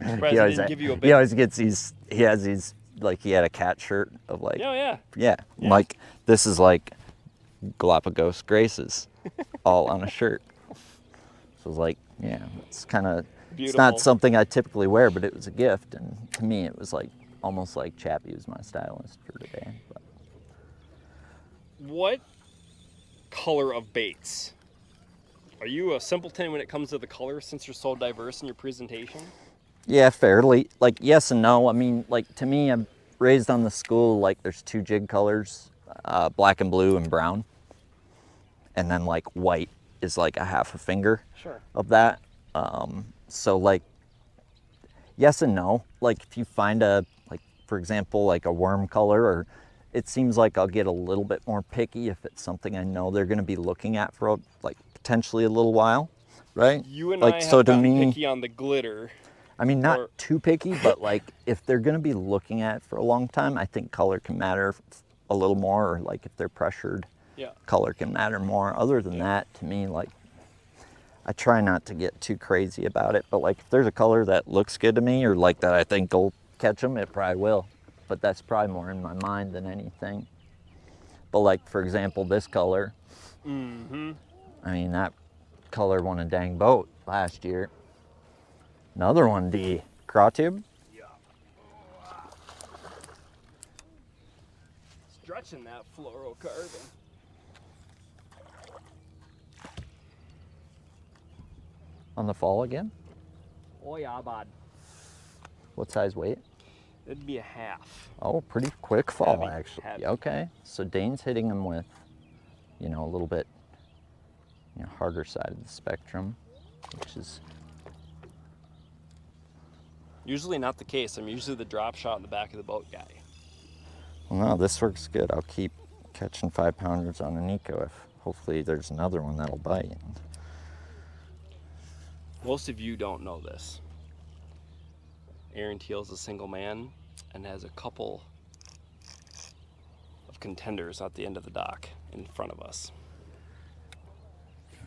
Surprised He he always, didn't give you a he big. always gets these, he has these, like he had a cat shirt of like, Yeah. yeah, Yeah. like this is like Galapagos Graces all on a shirt. So it's like, yeah, it's kind of, it's Beautiful. not something I typically wear, but it was a gift. And to me, it was like almost like Chappie was my stylist for today. But What color of baits? Are you a simpleton when it comes to the color since you're so diverse in your presentation? yeah, fairly. Like, yes and no. I mean, like, to me, I'm raised on the school, like, there's 2 jig colors, black and blue and brown. And then, like, white is, like, a half a finger Sure. of that. So, like, yes and no. Like, if you find a, like, for example, like a worm color, or it seems like I'll get a little bit more picky if it's something I know they're going to be looking at for, like, potentially a little while, right? You and like, I have so to gotten me, picky on the glitter. I mean, not or- too picky, but like if they're going to be looking at it for a long time, I think color can matter a little more, or like if they're pressured, Yeah. color can matter more. Other than that, to me, like, I try not to get too crazy about it, but like if there's a color that looks good to me, or like that I think will catch them, it probably will. But that's probably more in my mind than anything. But like, for example, this color, Mm-hmm. I mean, that color won a dang boat last year. Another one, D. Craw tube? Yeah. Stretching that fluorocarbon. On the fall again? Oh yeah, bud. What size weight? It'd be a half. Oh, pretty quick fall, Heavy, actually. heavy. Okay, so Dane's hitting him with, you know, a little bit, you know, harder side of the spectrum, which is, Usually not the case. I'm usually the drop shot in the back of the boat guy. well, no, this works good. I'll keep catching 5-pounders on an eco if hopefully there's another one that'll bite. Most of you don't know this. Aron Teal's a single man and has a couple of contenders at the end of the dock in front of us.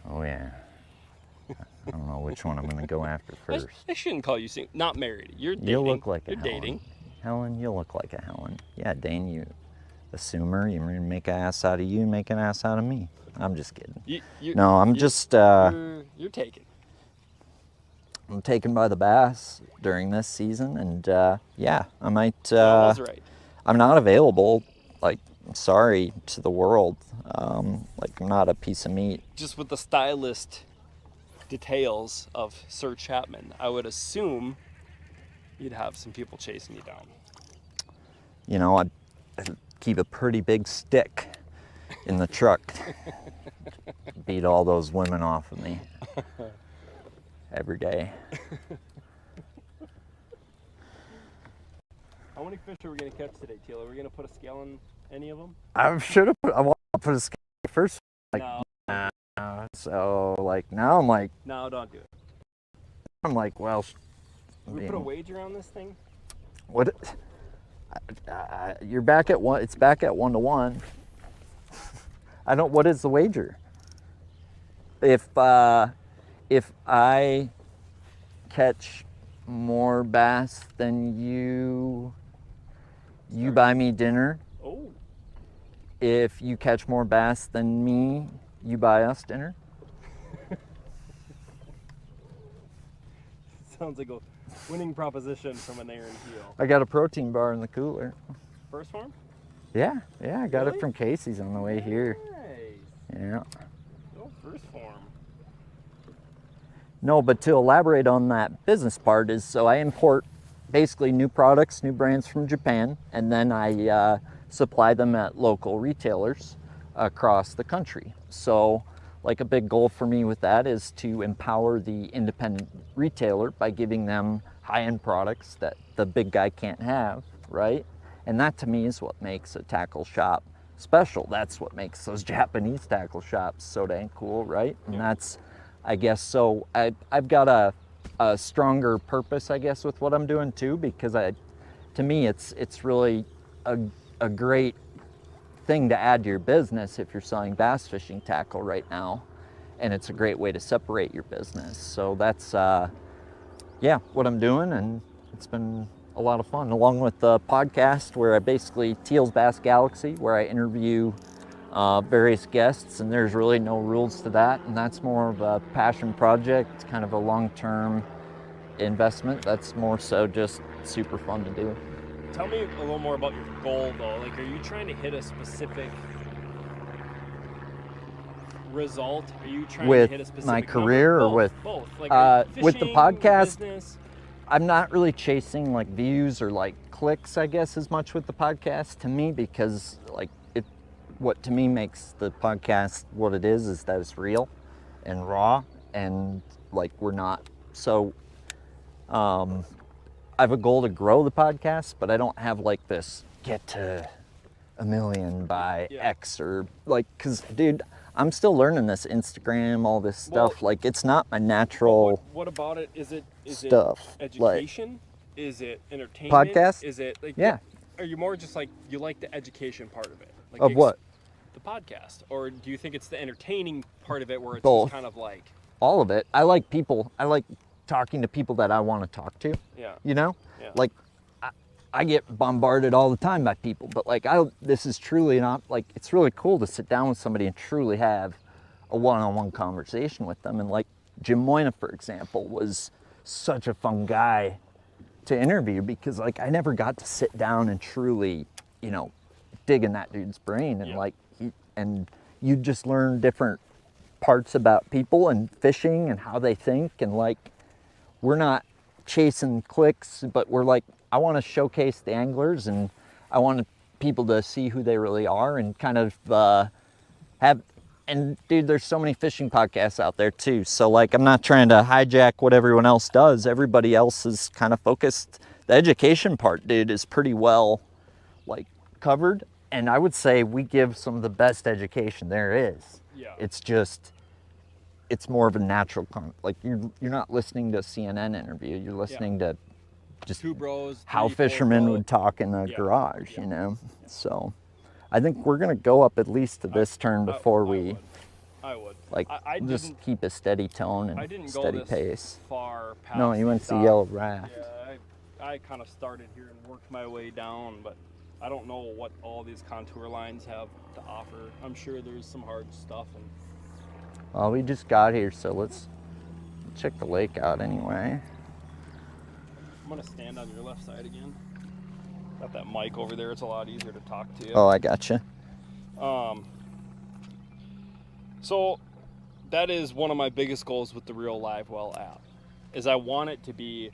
Oh yeah. I don't know which one I'm gonna go after first. I shouldn't call you not married. You're dating. You look like a You're Helen. dating. Helen, you look like a Helen. Yeah, Dane, you assumer. You're gonna make an ass out of you and make an ass out of me. I'm just kidding. No, I'm just. You're taken. I'm taken by the bass during this season, and yeah, I might. That was right. I'm not available. Like, I'm sorry to the world. Like, I'm not a piece of meat. Just with the stylist details of Sir Chapman, I would assume you'd have some people chasing you down. You know, I keep a pretty big stick in the truck. Beat all those women off of me every day. How many fish are we going to catch today, Teal? Are we going to put a scale on any of them? I should have put. I want to put a scale first. Like, No. so like now I'm like. No, don't do it. I'm like, well. We put a wager on this thing? What? You're back at one. It's back at 1-1. I don't. What is the wager? If I catch more bass than you buy me dinner. Oh. If you catch more bass than me, you buy us dinner. Sounds like a winning proposition from an Aron Teal. I got a protein bar in the cooler. First farm? Yeah, I got Really? it from Casey's on the way here. Nice. Yeah. Oh, first farm. No, but to elaborate on that business part is, so I import basically new products, new brands from Japan, and then I supply them at local retailers across the country. So like a big goal for me with that is to empower the independent retailer by giving them high-end products that the big guy can't have, right? And that to me is what makes a tackle shop special. That's what makes those Japanese tackle shops so dang cool, right? And that's, I guess, so I've got a stronger purpose, I guess, with what I'm doing too, because to me, it's really a great thing to add to your business if you're selling bass fishing tackle right now, and it's a great way to separate your business. So that's yeah, what I'm doing, and it's been a lot of fun, along with the podcast where I basically Teal's Bass Galaxy, where I interview various guests, and there's really no rules to that, and that's more of a passion project, kind of a long-term investment. That's more so just super fun to do. Tell me a little more about your goal, though. Like, are you trying to hit a specific result? Are you trying With to hit a specific my number? career or Both, with both? Like, fishing, with the podcast? business? I'm not really chasing like views or like clicks, I guess, as much with the podcast to me, because like what to me makes the podcast what it is that it's real and raw, and like we're not so I have a goal to grow the podcast, but I don't have like this get to 1 million by X or like, cause dude, I'm still learning this Instagram, all this stuff. Like, it's not my natural. What about it? Is it stuff, education? Is it entertainment? Podcast? Is it like Yeah. Are you more just like you like the education part of it? Like Of what? The podcast, or do you think it's the entertaining part of it where it's Both. just kind of like All of it. I like people. I like talking to people that I want to talk to. Yeah. You know, Yeah. like I get bombarded all the time by people, but like this is truly not like, it's really cool to sit down with somebody and truly have a one-on-one conversation with them. And like Jim Moyna, for example, was such a fun guy to interview, because like I never got to sit down and truly, you know, dig in that dude's brain, and like you just learn different parts about people and fishing and how they think, and like we're not chasing clicks, but we're like, I want to showcase the anglers, and I want people to see who they really are, and kind of have, and dude, there's so many fishing podcasts out there too. So like, I'm not trying to hijack what everyone else does. Everybody else is kind of focused. The education part, dude, is pretty well like covered. And I would say we give some of the best education there is. Yeah. It's just it's more of a natural like you're not listening to a CNN interview. You're listening to just two bros, how three, four fishermen bros. would talk in a Yeah. garage, Yeah. you know. So I think we're gonna go up at least to this turn before we I would. like I just didn't. keep a steady tone I and didn't go steady this pace. far past. No, you went to the dock. Yellow Raft. Yeah, I kind of started here and worked my way down, but I don't know what all these contour lines have to offer. I'm sure there's some hard stuff. And Well, we just got here, so let's check the lake out anyway. I'm gonna stand on your left side again. Got that mic over there. It's a lot easier to talk to you. Oh, I gotcha. So that is one of my biggest goals with the Real Live Well app, is I want it to be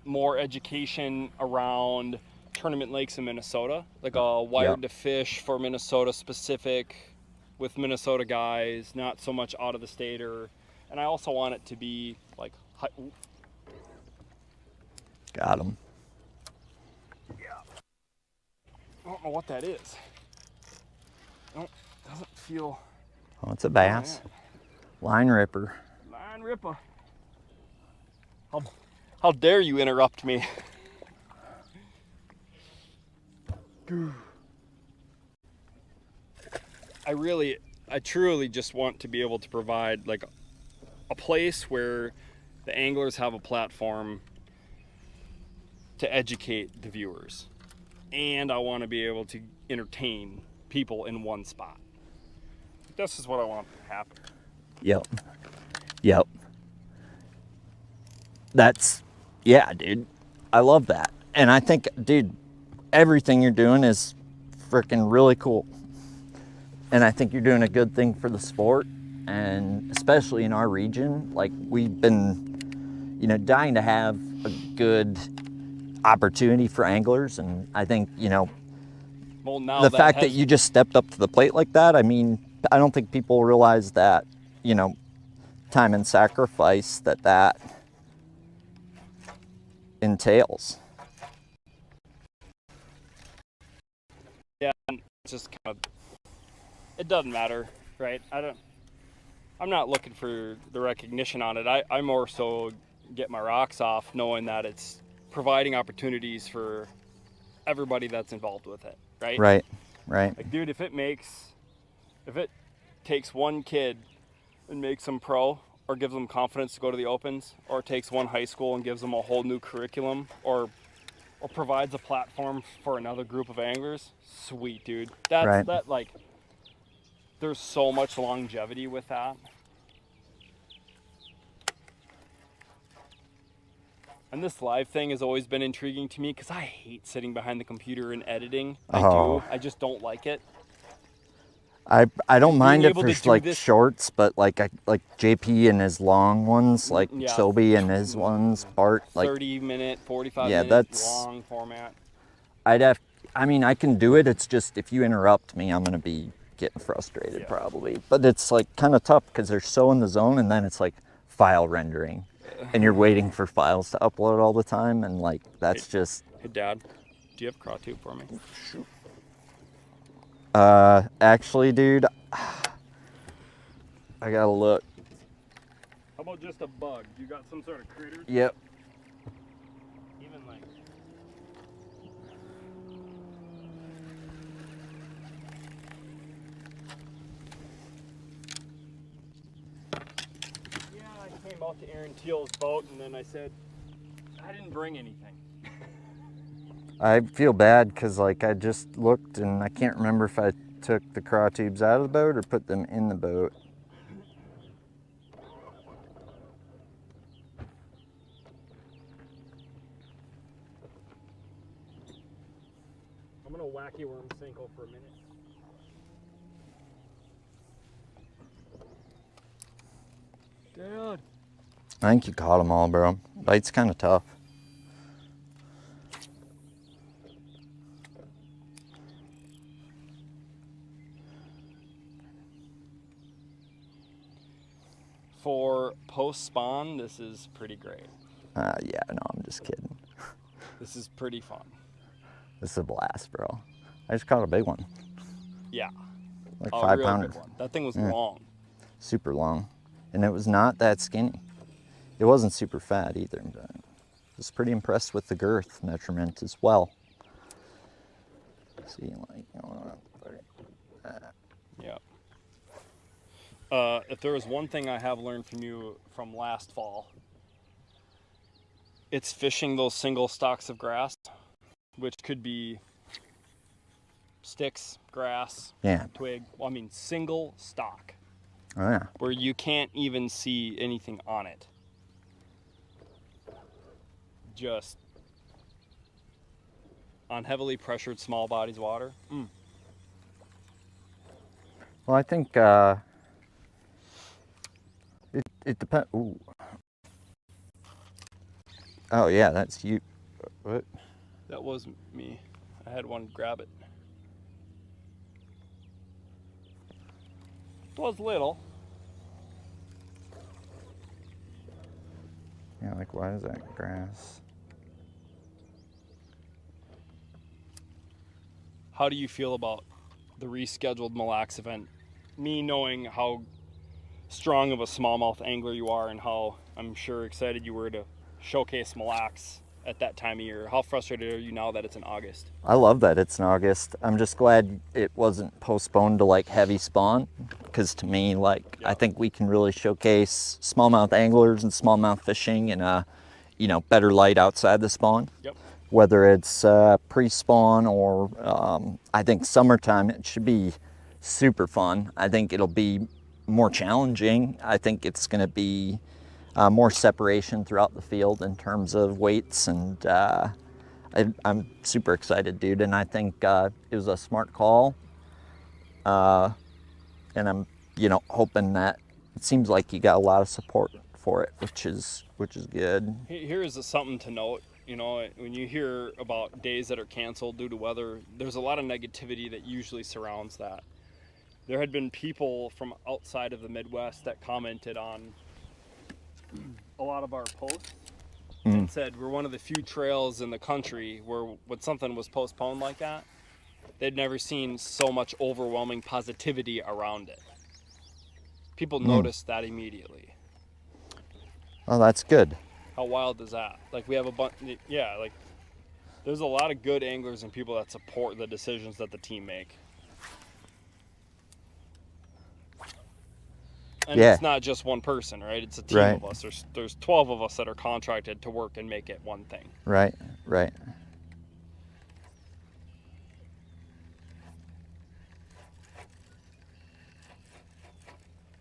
more education around tournament lakes in Minnesota, like a wired to fish for Minnesota specific with Minnesota guys, not so much out of the state. And I also want it to be like, Got him. yeah. I don't know what that is. Doesn't feel. Oh, it's a bass. Line ripper. Line ripper. How dare you interrupt me? I truly just want to be able to provide like a place where the anglers have a platform to educate the viewers. And I want to be able to entertain people in one spot. This is what I want to happen. Yep. Yep. That's, yeah, dude. I love that. And I think, dude, everything you're doing is freaking really cool. And I think you're doing a good thing for the sport. And especially in our region, like we've been, you know, dying to have a good opportunity for anglers. And I think, you know, well, now the fact that you just stepped up to the plate like that, I mean, I don't think people realize that, you know, time and sacrifice that entails. Yeah, and it's just kind of, it doesn't matter, right? I'm not looking for the recognition on it. I more so get my rocks off knowing that it's providing opportunities for everybody that's involved with it, right? Right. Like, dude, if it takes one kid and makes them pro, or gives them confidence to go to the Opens, or takes one high school and gives them a whole new curriculum, or provides a platform for another group of anglers, sweet, dude. That, like, there's so much longevity with that. And this live thing has always been intriguing to me because I hate sitting behind the computer and editing. I just don't like it. I don't mind it able for to do like this- shorts, but like JP and his long ones, like Yeah. Sobe and his ones, Bart, like 30-minute, 45 Yeah, minute that's- long format. I can do it. It's just if you interrupt me, I'm gonna be getting frustrated probably. But it's like kind of tough because they're so in the zone, and then it's like file rendering, and you're waiting for files to upload all the time, and like that's just. Hey, Dad, do you have a craw tube for me? Shoot. Actually, dude, I gotta look. How about just a bug? You got some sort of critter? Yep. Even like. Yeah, I came out to Aaron Teal's boat and then I said, I didn't bring anything. I feel bad because like I just looked and I can't remember if I took the craw tubes out of the boat or put them in the boat. I'm gonna wacky worm Cinco for a minute. Dude. I think you caught them all, bro. Bite's kind of tough. For post spawn, this is pretty great. Yeah, no, I'm just kidding. This is pretty fun. This is a blast, bro. I just caught a big one. Yeah. Like A 5 real pounder. big one. That thing was Yeah. long. Super long. And it was not that skinny. It wasn't super fat either, but I was pretty impressed with the girth measurement as well. See, like, Yeah. If there was one thing I have learned from you from last fall, it's fishing those single stalks of grass, which could be sticks, grass, yeah. twig. Well, I mean, single stalk, Oh, yeah. where you can't even see anything on it. Just on heavily pressured small bodies water. Well, I think it depends. Ooh. Oh, yeah, that's you. What? That was me. I had one grab it. It was little. Yeah, like, why is that grass? How do you feel about the rescheduled Mille Lacs event? Me knowing how strong of a smallmouth angler you are and how I'm sure excited you were to showcase Mille Lacs at that time of year. How frustrated are you now that it's in August? I love that it's in August. I'm just glad it wasn't postponed to like heavy spawn, because to me, like, I think we can really showcase smallmouth anglers and smallmouth fishing in a, you know, better light outside the spawn. Yep. Whether it's pre-spawn or I think summertime, it should be super fun. I think it'll be more challenging. I think it's going to be more separation throughout the field in terms of weights, and I'm super excited, dude. And I think it was a smart call, and I'm, you know, hoping that it seems like you got a lot of support for it, which is good. Here is something to note. You know, when you hear about days that are canceled due to weather, there's a lot of negativity that usually surrounds that. There had been people from outside of the Midwest that commented on a lot of our posts and said we're one of the few trails in the country where when something was postponed like that, they'd never seen so much overwhelming positivity around it. People noticed that immediately. Oh, that's good. How wild is that? Like, we have a bunch, yeah, like, there's a lot of good anglers and people that support the decisions that the team make. And Yeah. it's not just one person, right? It's a team Right. of us. There's 12 of us that are contracted to work and make it one thing. Right.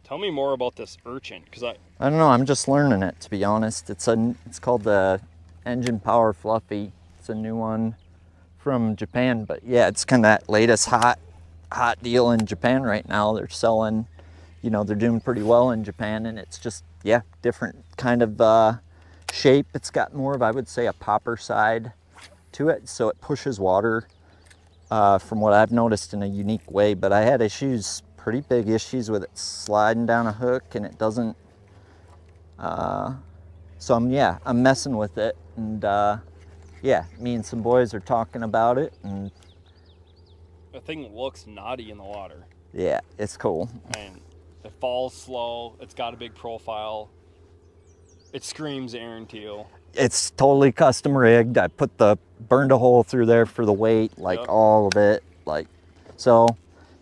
Tell me more about this urchin, because I don't know. I'm just learning it, to be honest. It's called the Engine Power Fluffy. It's a new one from Japan, but yeah, it's kind of that latest hot deal in Japan right now. They're selling, you know, they're doing pretty well in Japan, and it's just, yeah, different kind of shape. It's got more of, I would say, a popper side to it, so it pushes water from what I've noticed in a unique way. But I had pretty big issues with it sliding down a hook, and it doesn't, so I'm messing with it, and yeah, me and some boys are talking about it, and the thing looks knotty in the water. yeah, it's cool. And it falls slow. It's got a big profile. It screams Aron Teal. It's totally custom rigged. I burned a hole through there for the weight, like all of it, like, so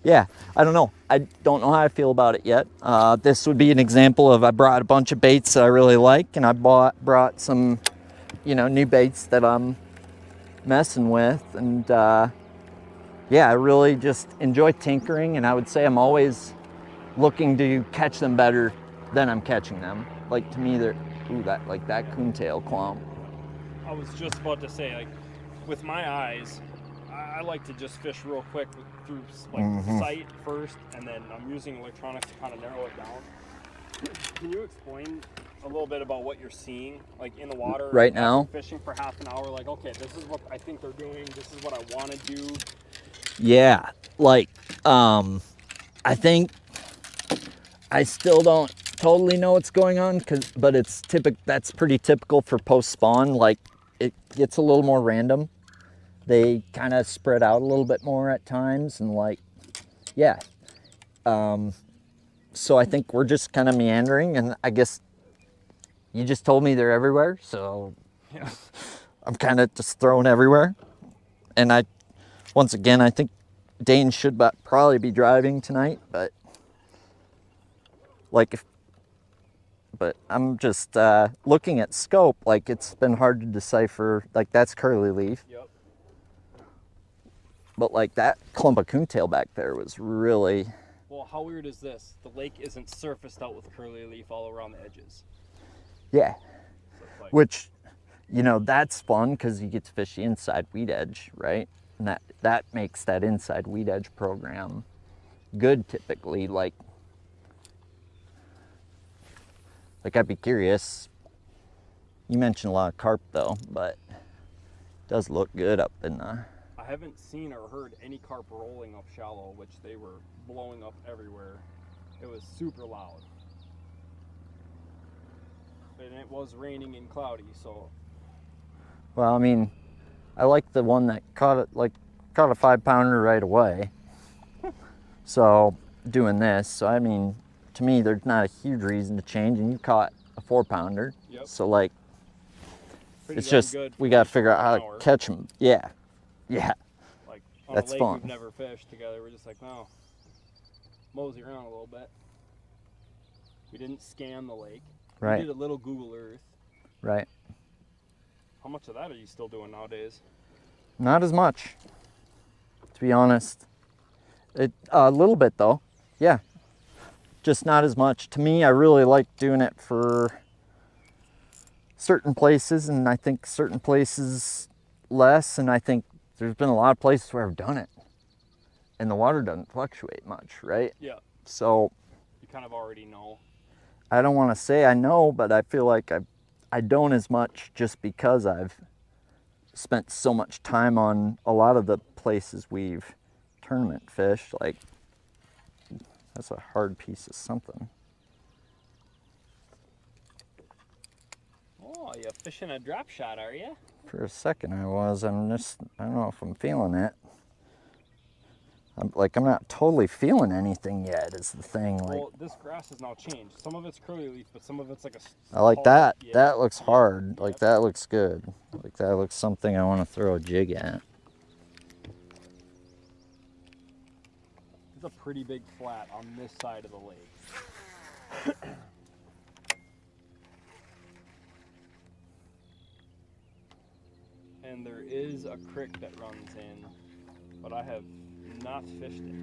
yeah, I don't know. I don't know how I feel about it yet. This would be an example of, I brought a bunch of baits that I really like, and I brought some, you know, new baits that I'm messing with, and yeah, I really just enjoy tinkering, and I would say I'm always looking to catch them better than I'm catching them. Like, to me, they're, that coontail clump. I was just about to say, like, with my eyes, I like to just fish real quick through like sight first, and then I'm using electronics to kind of narrow it down. Can you explain a little bit about what you're seing, like, in the water right now? Fishing for half an hour, like, okay, this is what I think they're doing. This is what I want to do. Yeah, like, I think I still don't totally know what's going on, but it's that's pretty typical for post spawn. Like, it gets a little more random. They kind of spread out a little bit more at times, and like, yeah, So I think we're just kind of meandering, and I guess you just told me they're everywhere, so Yeah. I'm kind of just thrown everywhere. And once again, I think Dane should probably be driving tonight, but I'm just looking at scope. Like, it's been hard to decipher. Like, that's curly leaf, Yep. but like that clump of coontail back there was really. Well, how weird is this? The lake isn't surfaced out with curly leaf all around the edges. Yeah, So it's like, which, that's fun because you get to fish the inside weed edge, right? And that makes that inside weed edge program good typically. Like I'd be curious. You mentioned a lot of carp though, but it does look good up in the. I haven't seen or heard any carp rolling up shallow, which they were blowing up everywhere. It was super loud. And it was raining and cloudy, so. Well, I mean, I like the one that caught a 5-pounder right away. So doing this, so I mean, to me, there's not a huge reason to change, and you caught a 4-pounder. Yep. So like, Pretty it's darn just good we for got to figure out an how hour. to catch them. Yeah, Like on That's a lake fun. we've never fished together, we're just like, no, mosey around a little bit. We didn't scan the lake. Right. We did a little Google Earth. right. How much of that are you still doing nowadays? Not as much, to be honest. A little bit though, yeah. Just not as much. To me, I really like doing it for certain places, and I think certain places less. And I think there's been a lot of places where I've done it, and the water doesn't fluctuate much, right? Yeah. So You kind of already know. I don't want to say I know, but I feel like I don't as much just because I've spent so much time on a lot of the places we've tournament fished. Like, that's a hard piece of something. Oh, you fishing a drop shot, are you? For a second I was. I don't know if I'm feeling it. I'm not totally feeling anything yet is the thing. Like, Well, this grass has now changed. Some of it's curly leaf, but some of it's like a. I like tall- that. Yeah. That looks hard. Like, Yep. that looks good. Like, that looks something I want to throw a jig at. It's a pretty big flat on this side of the lake. And there is a creek that runs in, but I have not fished it.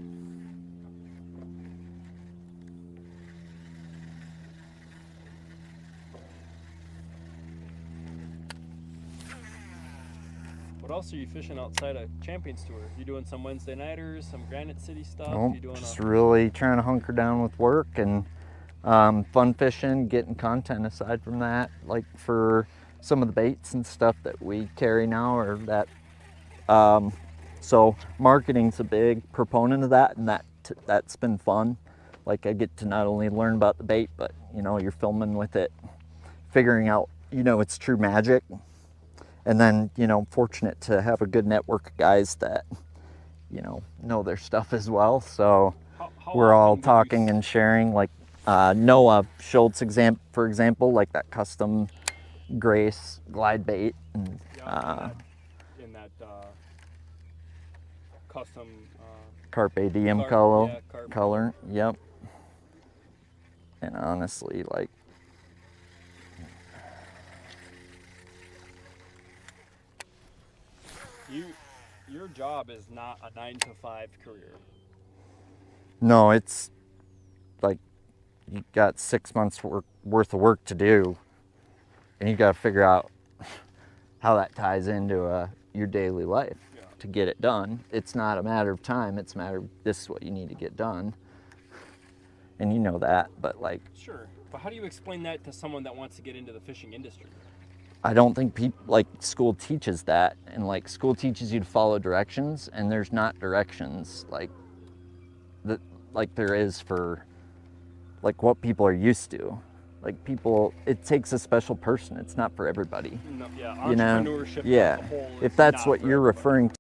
What else are you fishing outside of Champions Tour? You doing some Wednesday nighters, some Granite City stuff? Nope, You doing just a... really trying to hunker down with work and fun fishing, getting content aside from that. Like, for some of the baits and stuff that we carry now, or that. So marketing's a big proponent of that, and that's been fun. Like, I get to not only learn about the bait, but you're filming with it, figuring out its true magic. And then, fortunate to have a good network of guys that, know their stuff as well. So How we're all often do you talking and sharing. Like, Noah Schultz, for example, like that custom Grace glide bait. And, in that custom Carpe Diem color. Yep. And honestly, like, your job is not a 9-to-5 career. no, it's like you got 6 months worth of work to do, and you got to figure out how that ties into your daily life to get it done. It's not a matter of time, it's a matter of this is what you need to get done. And you know that, but like, Sure, but how do you explain that to someone that wants to get into the fishing industry? I don't think school teaches that, and like, school teaches you to follow directions, and there's not directions like there is for like what people are used to. Like, it takes a special person. It's not for everybody. No, yeah, You know? entrepreneurship Yeah. as a whole If is that's not what for you're everybody. referring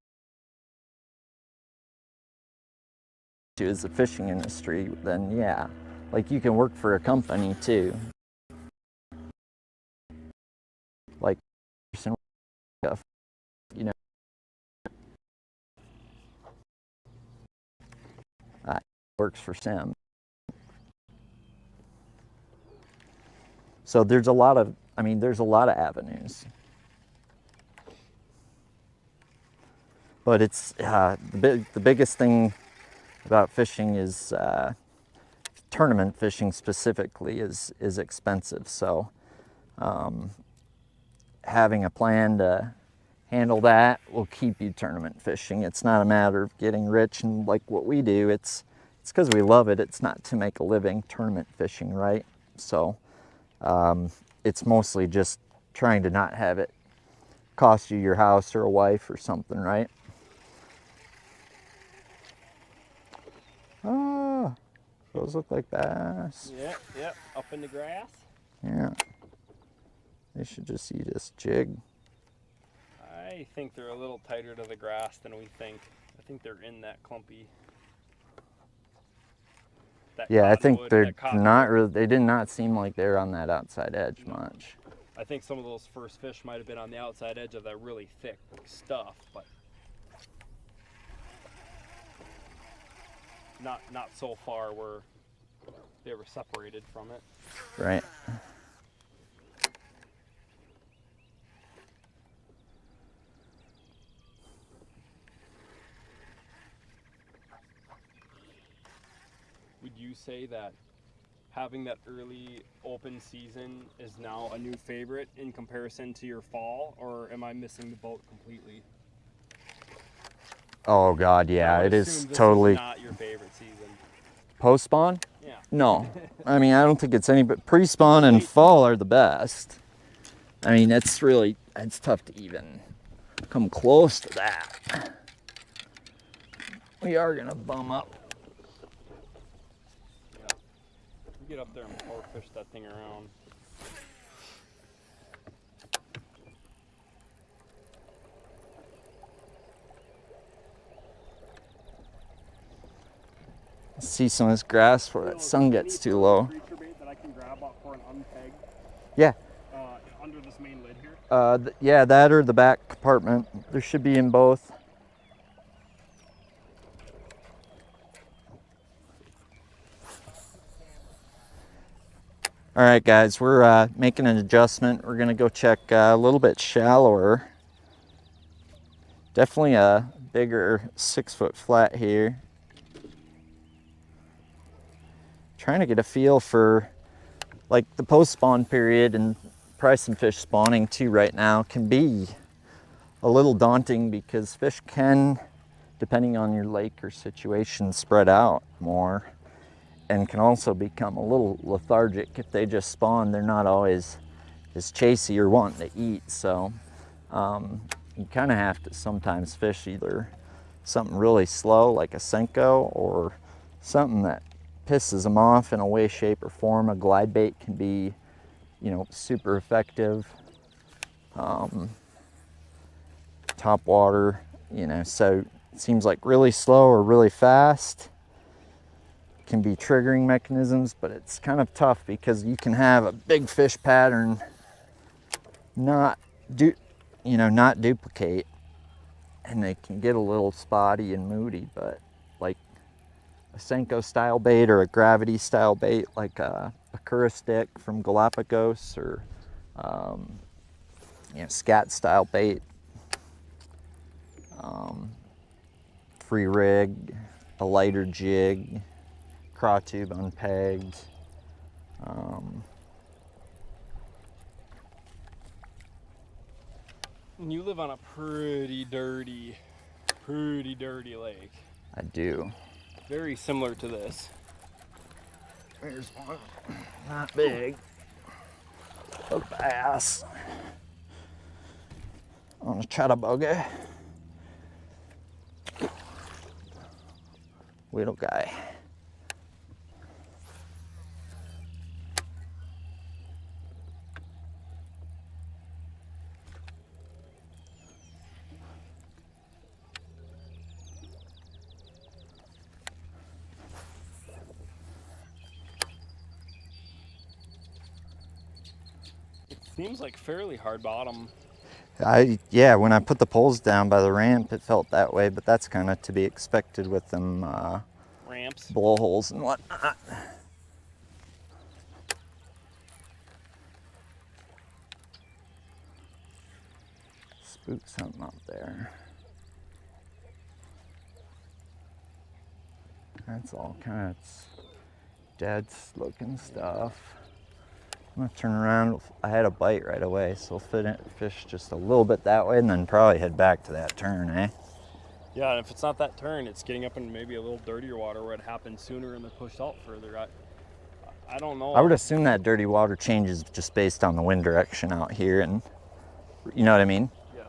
to as the fishing industry, then yeah. Like you can work for a company too. Like, you know, works for Sim. So there's a lot of, I mean, there's a lot of avenues. But it's the biggest thing about fishing is tournament fishing specifically is expensive. So having a plan to handle that will keep you tournament fishing. It's not a matter of getting rich and like what we do. It's because we love it. It's not to make a living tournament fishing, right? So it's mostly just trying to not have it cost you your house or a wife or something, right? Oh, those look like bass. Yep, up in the grass. Yeah. They should just eat this jig. I think they're a little tighter to the grass than we think. I think they're in that clumpy. Yeah, I think they're not really, they did not seem like they're on that outside edge much. I think some of those first fish might have been on the outside edge of that really thick stuff, but not so far where they were separated from it. Right. Would you say that having that early open season is now a new favorite in comparison to your fall, or am I missing the boat completely? Oh God, yeah, it is totally. Not your favorite season. Post spawn? Yeah. No, I mean I don't think it's any, but pre spawn and fall are the best. I mean it's tough to even come close to that. We are gonna bum up. Yeah. You get up there and power fish that thing around. See some of this grass before that sun gets too low. Creature bait that I can grab up for an unpegged. Yeah. Under this main lid here. Yeah, that or the back compartment. There should be in both. All right, guys, we're making an adjustment. We're gonna go check a little bit shallower. Definitely a bigger 6-foot flat here. Trying to get a feel for like the post spawn period, and probably some fish spawning too right now can be a little daunting because fish can, depending on your lake or situation, spread out more and can also become a little lethargic. If they just spawn, they're not always as chasey or wanting to eat. So you kind of have to sometimes fish either something really slow like a Senko or something that pisses them off in a way, shape, or form. A glide bait can be, you know, super effective. Top water, you know, so it seems like really slow or really fast can be triggering mechanisms, but it's kind of tough because you can have a big fish pattern not duplicate, and they can get a little spotty and moody. But like a Senko style bait or a gravity style bait like a Kura stick from Galapagos, or scat style bait, free rig, a lighter jig, craw tube unpegged. And you live on a pretty dirty lake. I do. Very similar to this. There's one, not big, a bass on a chattabooga. Little guy. Seems like fairly hard bottom. Yeah, when I put the poles down by the ramp, it felt that way, but that's kind of to be expected with them Ramps. blowholes and whatnot. Spook something up there. That's all kind of dead looking stuff. I'm gonna turn around. I had a bite right away, so fish just a little bit that way and then probably head back to that turn, eh? Yeah, and if it's not that turn, it's getting up in maybe a little dirtier water where it happened sooner and they're pushed out further. I don't know. I would assume that dirty water changes just based on the wind direction out here, and you know what I mean? Yes.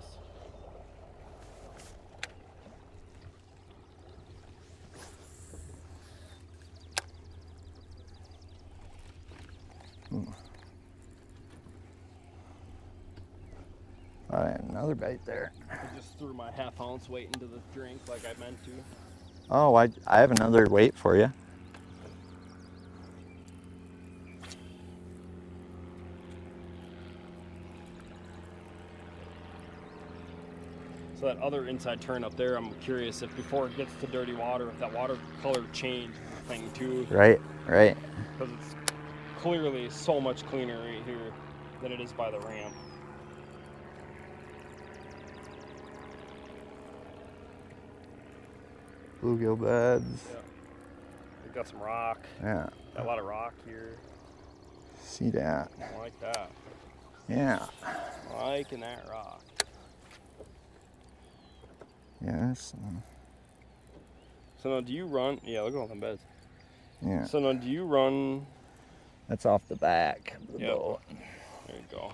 I had another bite there. I just threw my half-ounce weight into the drink like I meant to. Oh, I have another weight for you. So that other inside turn up there, I'm curious if before it gets to dirty water, if that water color changes the thing too. Right. Because it's clearly so much cleaner right here than it is by the ramp. Bluegill beds. Yeah. We got some rock. Yeah. Got a lot of rock here. See that? I like that. Yeah. Liking that rock. Yes. So now do you run? Yeah, look at all them beds. Yeah. So now do you run? That's off the back of the Yep. boat. There you go.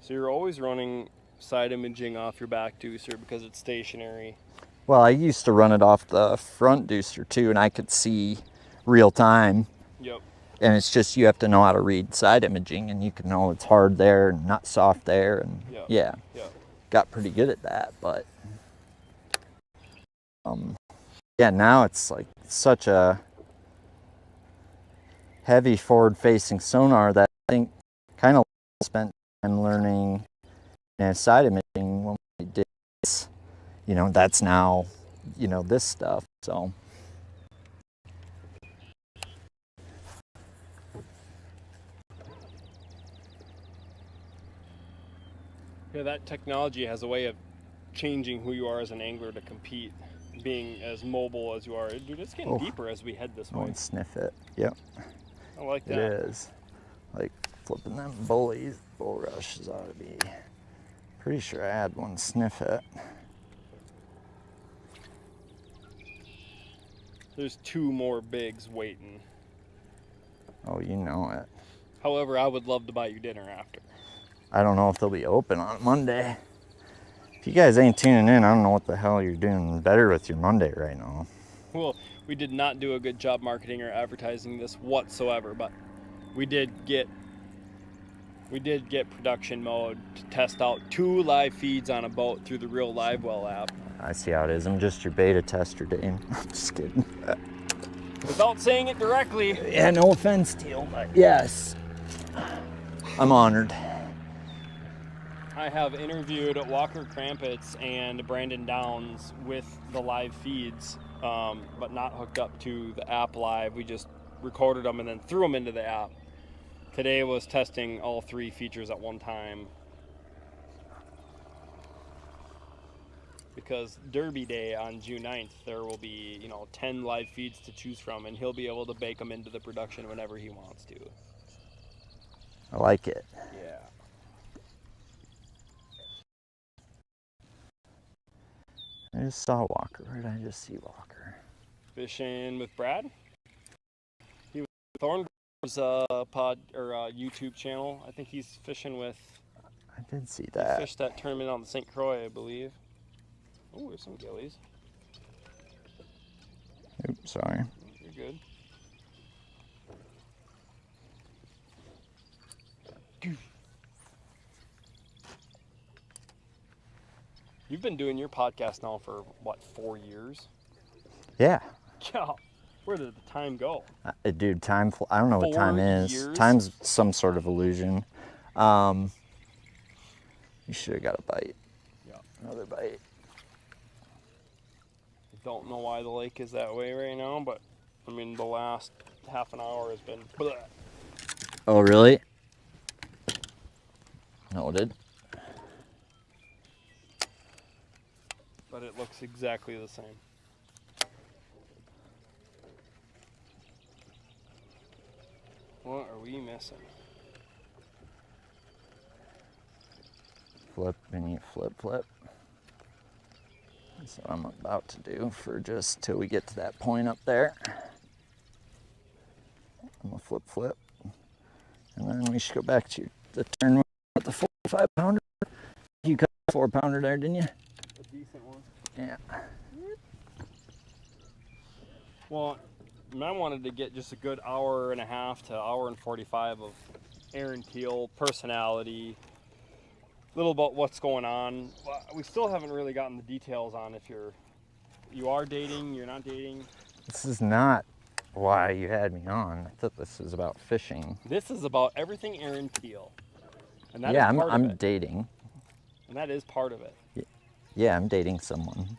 So you're always running side imaging off your back deucer because it's stationary. Well, I used to run it off the front deucer too, and I could see real time. Yep. And it's just you have to know how to read side imaging, and you can know it's hard there and not soft there, and Yep. yeah, Yep. got pretty good at that. But yeah, now it's like such a heavy forward-facing sonar that I think kind of spent time learning side imaging when we did this. You know, that's now, you know, this stuff. So Yeah, that technology has a way of changing who you are as an angler to compete, being as mobile as you are. Dude, it's getting deeper as we head this I way. want to sniff it. Yep, I like it that. is. Like flipping them bullies, bulrushes ought to be. Pretty sure I had one sniff it. There's two more bigs waiting. Oh, you know it. However, I would love to buy you dinner after. I don't know if they'll be open on Monday. If you guys ain't tuning in, I don't know what the hell you're doing better with your Monday right now. Well, we did not do a good job marketing or advertising this whatsoever, but we did get production mode to test out 2 live feeds on a boat through the Real Live Well app. I see how it is. I'm just your beta tester, Dane. I'm just kidding. Without saying it directly. Yeah, no offense, Teal, but yes. I'm honored. I have interviewed Walker Krampitz and Brandon Downs with the live feeds, but not hooked up to the app live. We just recorded them and then threw them into the app. Today was testing all 3 features at one time. Because Derby Day on June 9th, there will be, 10 live feeds to choose from, and he'll be able to bake them into the production whenever he wants to. I like it. Yeah. I just saw Walker. Where did I just see Walker? Fishing with Brad. He was with Thorn's YouTube channel. I think he's fishing with. I did see He that. fished that tournament on the St. Croix, I believe. Oh, there's some gillies. Oops, sorry. You're good. You've been doing your podcast now for, 4 years? Yeah. Yeah. Where did the time go? Dude, I don't know what 4 time is. years? Time's some sort of illusion. You should have got a bite. Yeah. Another bite. I don't know why the lake is that way right now, but I mean the last half an hour has been bleh. Oh, really? Noted. But it looks exactly the same. What are we missing? Flip and you flip, flip. That's what I'm about to do for just till we get to that point up there. I'm gonna flip, flip. And then we should go back to the turn with the 4 5 pounder. You cut a 4 pounder there, didn't you? A decent one. Yeah. Well, I wanted to get just a good hour and a half to hour and 45 of Aron Teal personality, little about what's going on. We still haven't really gotten the details on if you are dating, you're not dating. This is not why you had me on. I thought this was about fishing. This is about everything Aron Teal, and that is Yeah, part I'm of it. dating. And that is part of it. Yeah, I'm dating someone.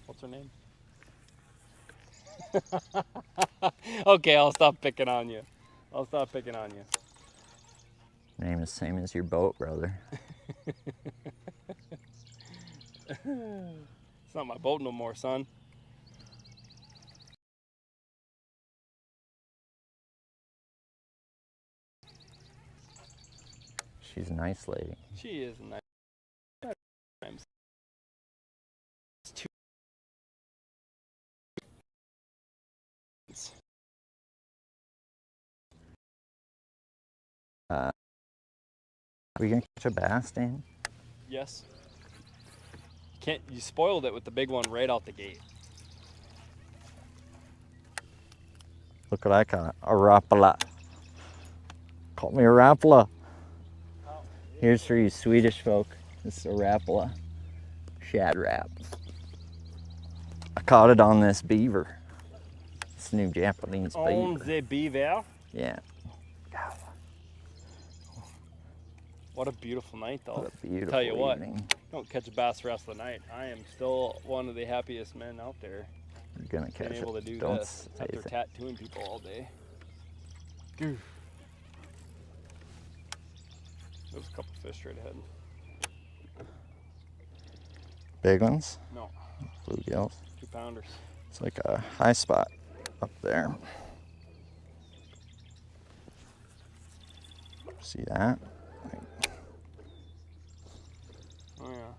What's her name? Okay, I'll stop picking on you. I'll stop picking on you. Name is same as your boat, brother. It's not my boat no more, son. She's a nice lady. She is nice. Times. It's two. Are we gonna catch a bass, Dan? Yes. You spoiled it with the big one right out the gate. Look what I caught. A rapala. Call me a rapala. Here's for you Swedish folk. This is a rapala. Shad rap. I caught it on this beaver. This new Japanese On beaver. the beaver. Yeah. What a beautiful night, though. What a beautiful Tell you what, evening. don't catch a bass the rest of the night. I am still one of the happiest men out there. You're gonna catch Being able to it. do Don't this say after that. tattooing people all day. Goof. There's a couple fish straight ahead. Big ones? No, Bluegills. 2-pounders. It's like a high spot up there. See that? Oh yeah.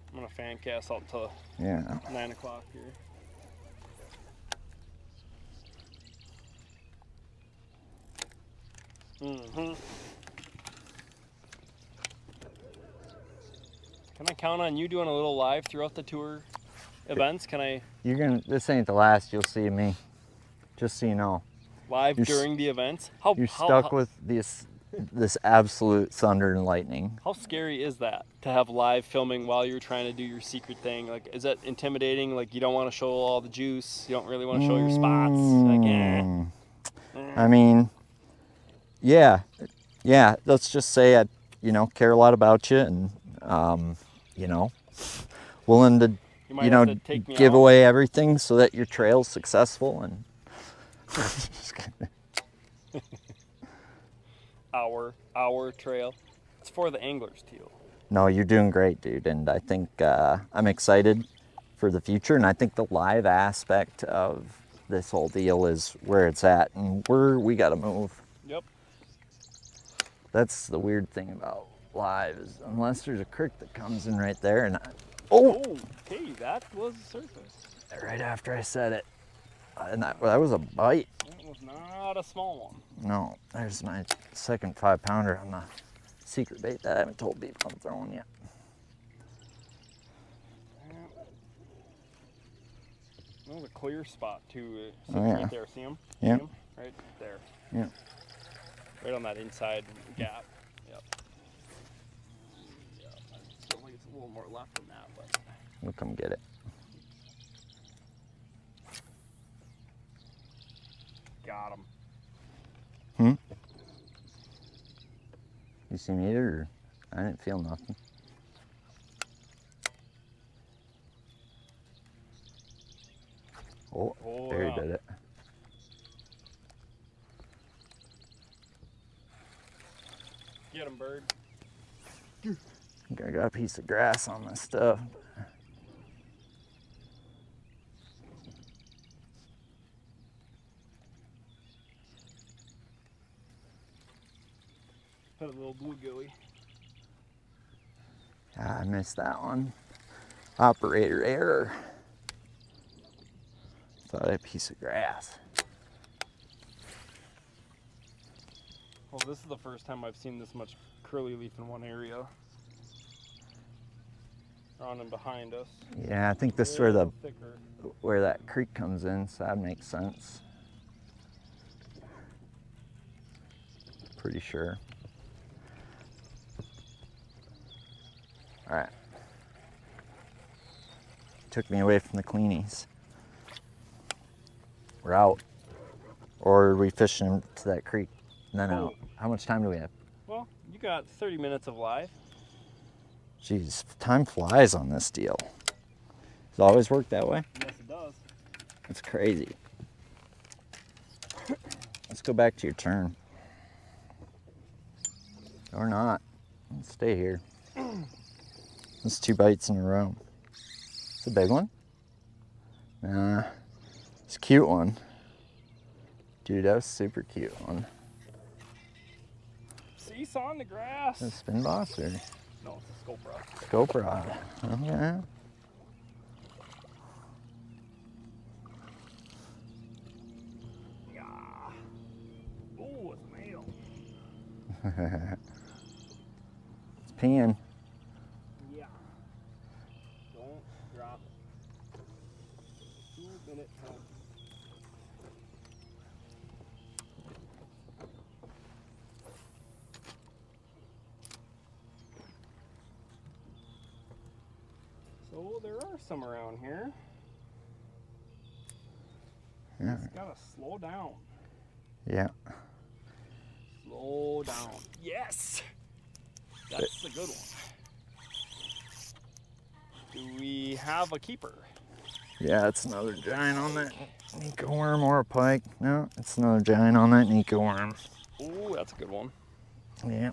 I'm gonna fan cast out till Yeah. 9 o'clock here. Mm-hmm. Can I count on you doing a little live throughout the tour events? Can I This ain't the last you'll see of me. Just so you know. live You're during the events? You're stuck with this absolute thunder and lightning. How scary is that to have live filming while you're trying to do your secret thing? Like, is that intimidating? Like, you don't want to show all the juice. You don't really want to show your spots. Like, I mean, yeah. Let's just say I, care a lot about you, and willing to, you might have to take me give out. away everything so that your trail's successful. And our trail. It's for the anglers, Teal. no, you're doing great, dude, and I think I'm excited for the future, and I think the live aspect of this whole deal is where it's at, and we got to move. Yep. That's the weird thing about live is unless there's a creek that comes in right there, and Oh, okay, that was the surface. right after I said it, and that was a bite. That was not a small one. No, there's my second 5-pounder on the secret bait that I haven't told people I'm throwing yet. That was a clear spot too. Oh, yeah. Right there, see him? Yeah. See him? Right there. Yeah. Right on that inside gap. Yep. Yeah. I feel like it's a little more left than that, but We'll come get it. got him. You need it, or I didn't feel nothing. Oh, there he did it. Get him, bird. I think I got a piece of grass on my stuff. Put a little bluegill. Ah, I missed that one. Operator error. Thought I had a piece of grass. Well, this is the first time I've seen this much curly leaf in one area. On and behind us. Yeah, I think this is where that creek comes in, so that makes sense. Pretty sure. All right. Took me away from the cleanies. We're out. Or are we fishing to that creek? No. How much time do we have? Well, you got 30 minutes of live. Jeez, time flies on this deal. Does it always work that way? Yes, it does. It's crazy. Let's go back to your turn. Or not. Let's stay here. That's 2 bites in a row. It's a big one. Nah, it's a cute one. Dude, that was super cute one. Seesaw in the grass. A spin boss or? No, it's a scope rod. Scope rod. Okay. Yeah. Oh, it's a male. It's peeing. Yeah. Don't drop. 2-minute time. So there are some around here. Yeah. Just gotta slow down. Yeah. Slow down. Yes! That's a good one. Do we have a keeper? Yeah, it's another giant on that Nico worm or a pike. No, it's another giant on that Nico worm. Ooh, that's a good one. Yeah.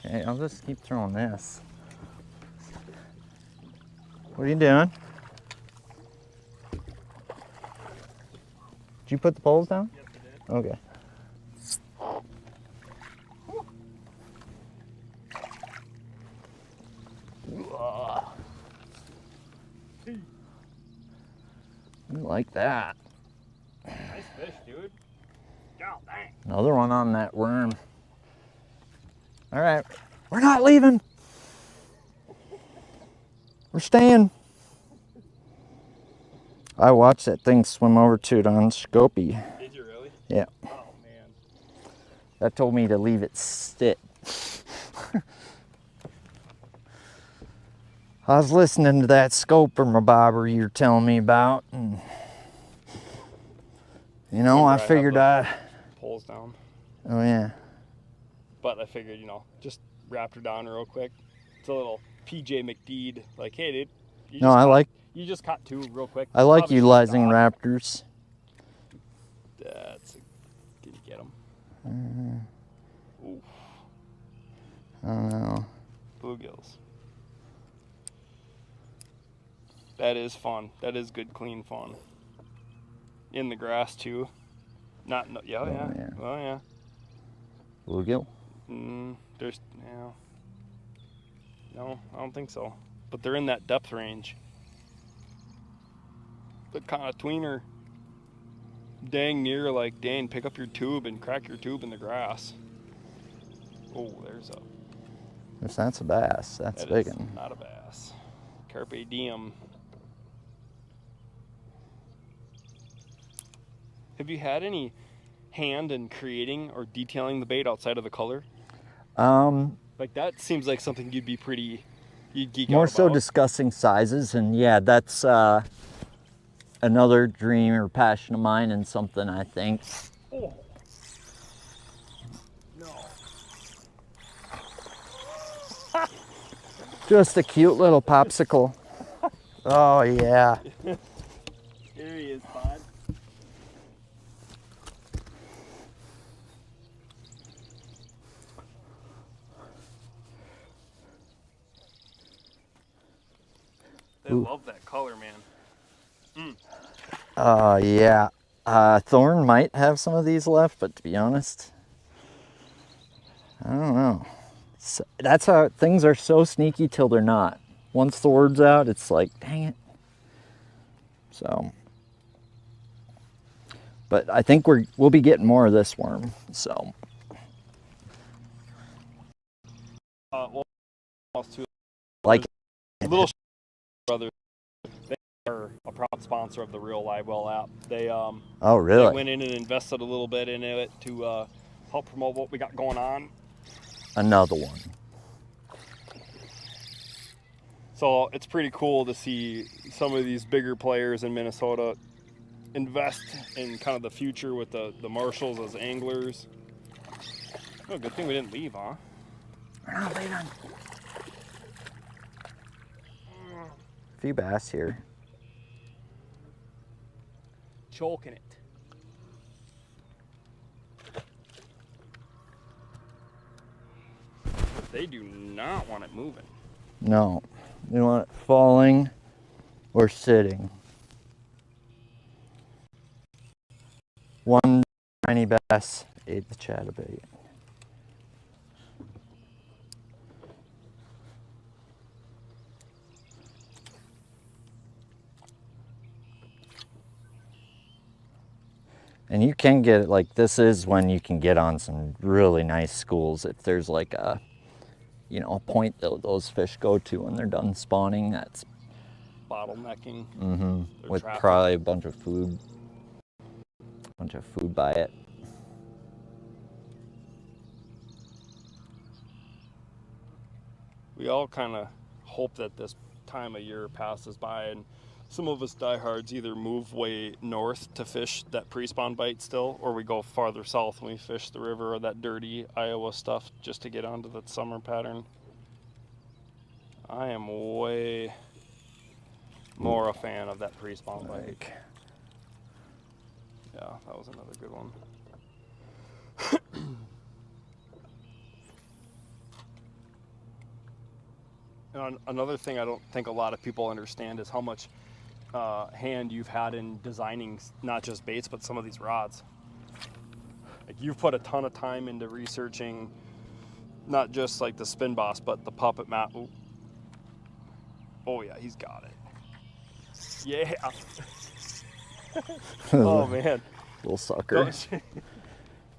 Okay, I'll just keep throwing this. What are you doing? Did you put the poles down? Yes, I did. Okay. I like that. Nice fish, dude. God dang. Another one on that worm. All right, we're not leaving. We're staying. I watched that thing swim over to it on Scopy. Did you really? Yeah. Oh, man. That told me to leave it sit. I was listening to that scoper, my bobber you're telling me about, and you know, I figured Poles down. oh yeah. But I figured, just wrapped her down real quick. It's a little PJ McDeed, like, hey, dude. You just caught 2 real quick. I like Probably utilizing should've stopped. raptors. Did you get them? Ooh, I don't know. bluegills. That is fun. That is good, clean fun. In the grass too. Yeah. Oh yeah. Bluegill? There's no, I don't think so. But they're in that depth range. The kind of tweener. Dang near like, Dane, pick up your tube and crack your tube in the grass. Oh, there's a. If that's a bass, that's a big one. Not a bass. Carpe diem. Have you had any hand in creating or detailing the bait outside of the color? Like that seems like something you'd geek More out so about. discussing sizes, and yeah, that's another dream or passion of mine, and something I think. Oh. Just a cute little popsicle. Oh yeah. Here he is, bud. They love that color, man. Yeah. Thorn might have some of these left, but to be honest, I don't know. So, that's how things are so sneaky till they're not. Once the word's out, it's like, dang it. So, but I think we'll be getting more of this worm. So, Well, too. like, Little brothers, they are a proud sponsor of the Real Live Well app. They oh they really? went in and invested a little bit in it to help promote what we got going on. Another one. So it's pretty cool to see some of these bigger players in Minnesota invest in kind of the future with the Marshalls as anglers. Oh, good thing we didn't leave, huh? We're not leaving. A few bass here. Choking it. They do not want it moving. No, you want it falling or sitting. One tiny bass ate the chatterbait. And you can get, like, this is when you can get on some really nice schools. If there's like a, you know, a point that those fish go to when they're done spawning, that's Bottlenecking. with traffic. probably a bunch of food by it. We all kind of hope that this time of year passes by, and some of us diehards either move way north to fish that pre-spawn bite still, or we go farther south and we fish the river or that dirty Iowa stuff just to get onto that summer pattern. I am way more a fan of that pre-spawn bite. Yeah, that was another good one. And another thing I don't think a lot of people understand is how much hand you've had in designing not just baits but some of these rods. Like, you've put a ton of time into researching not just like the Spin Boss but the Puppet Mat. Ooh. Oh yeah, he's got it. Yeah. Oh man. Little sucker.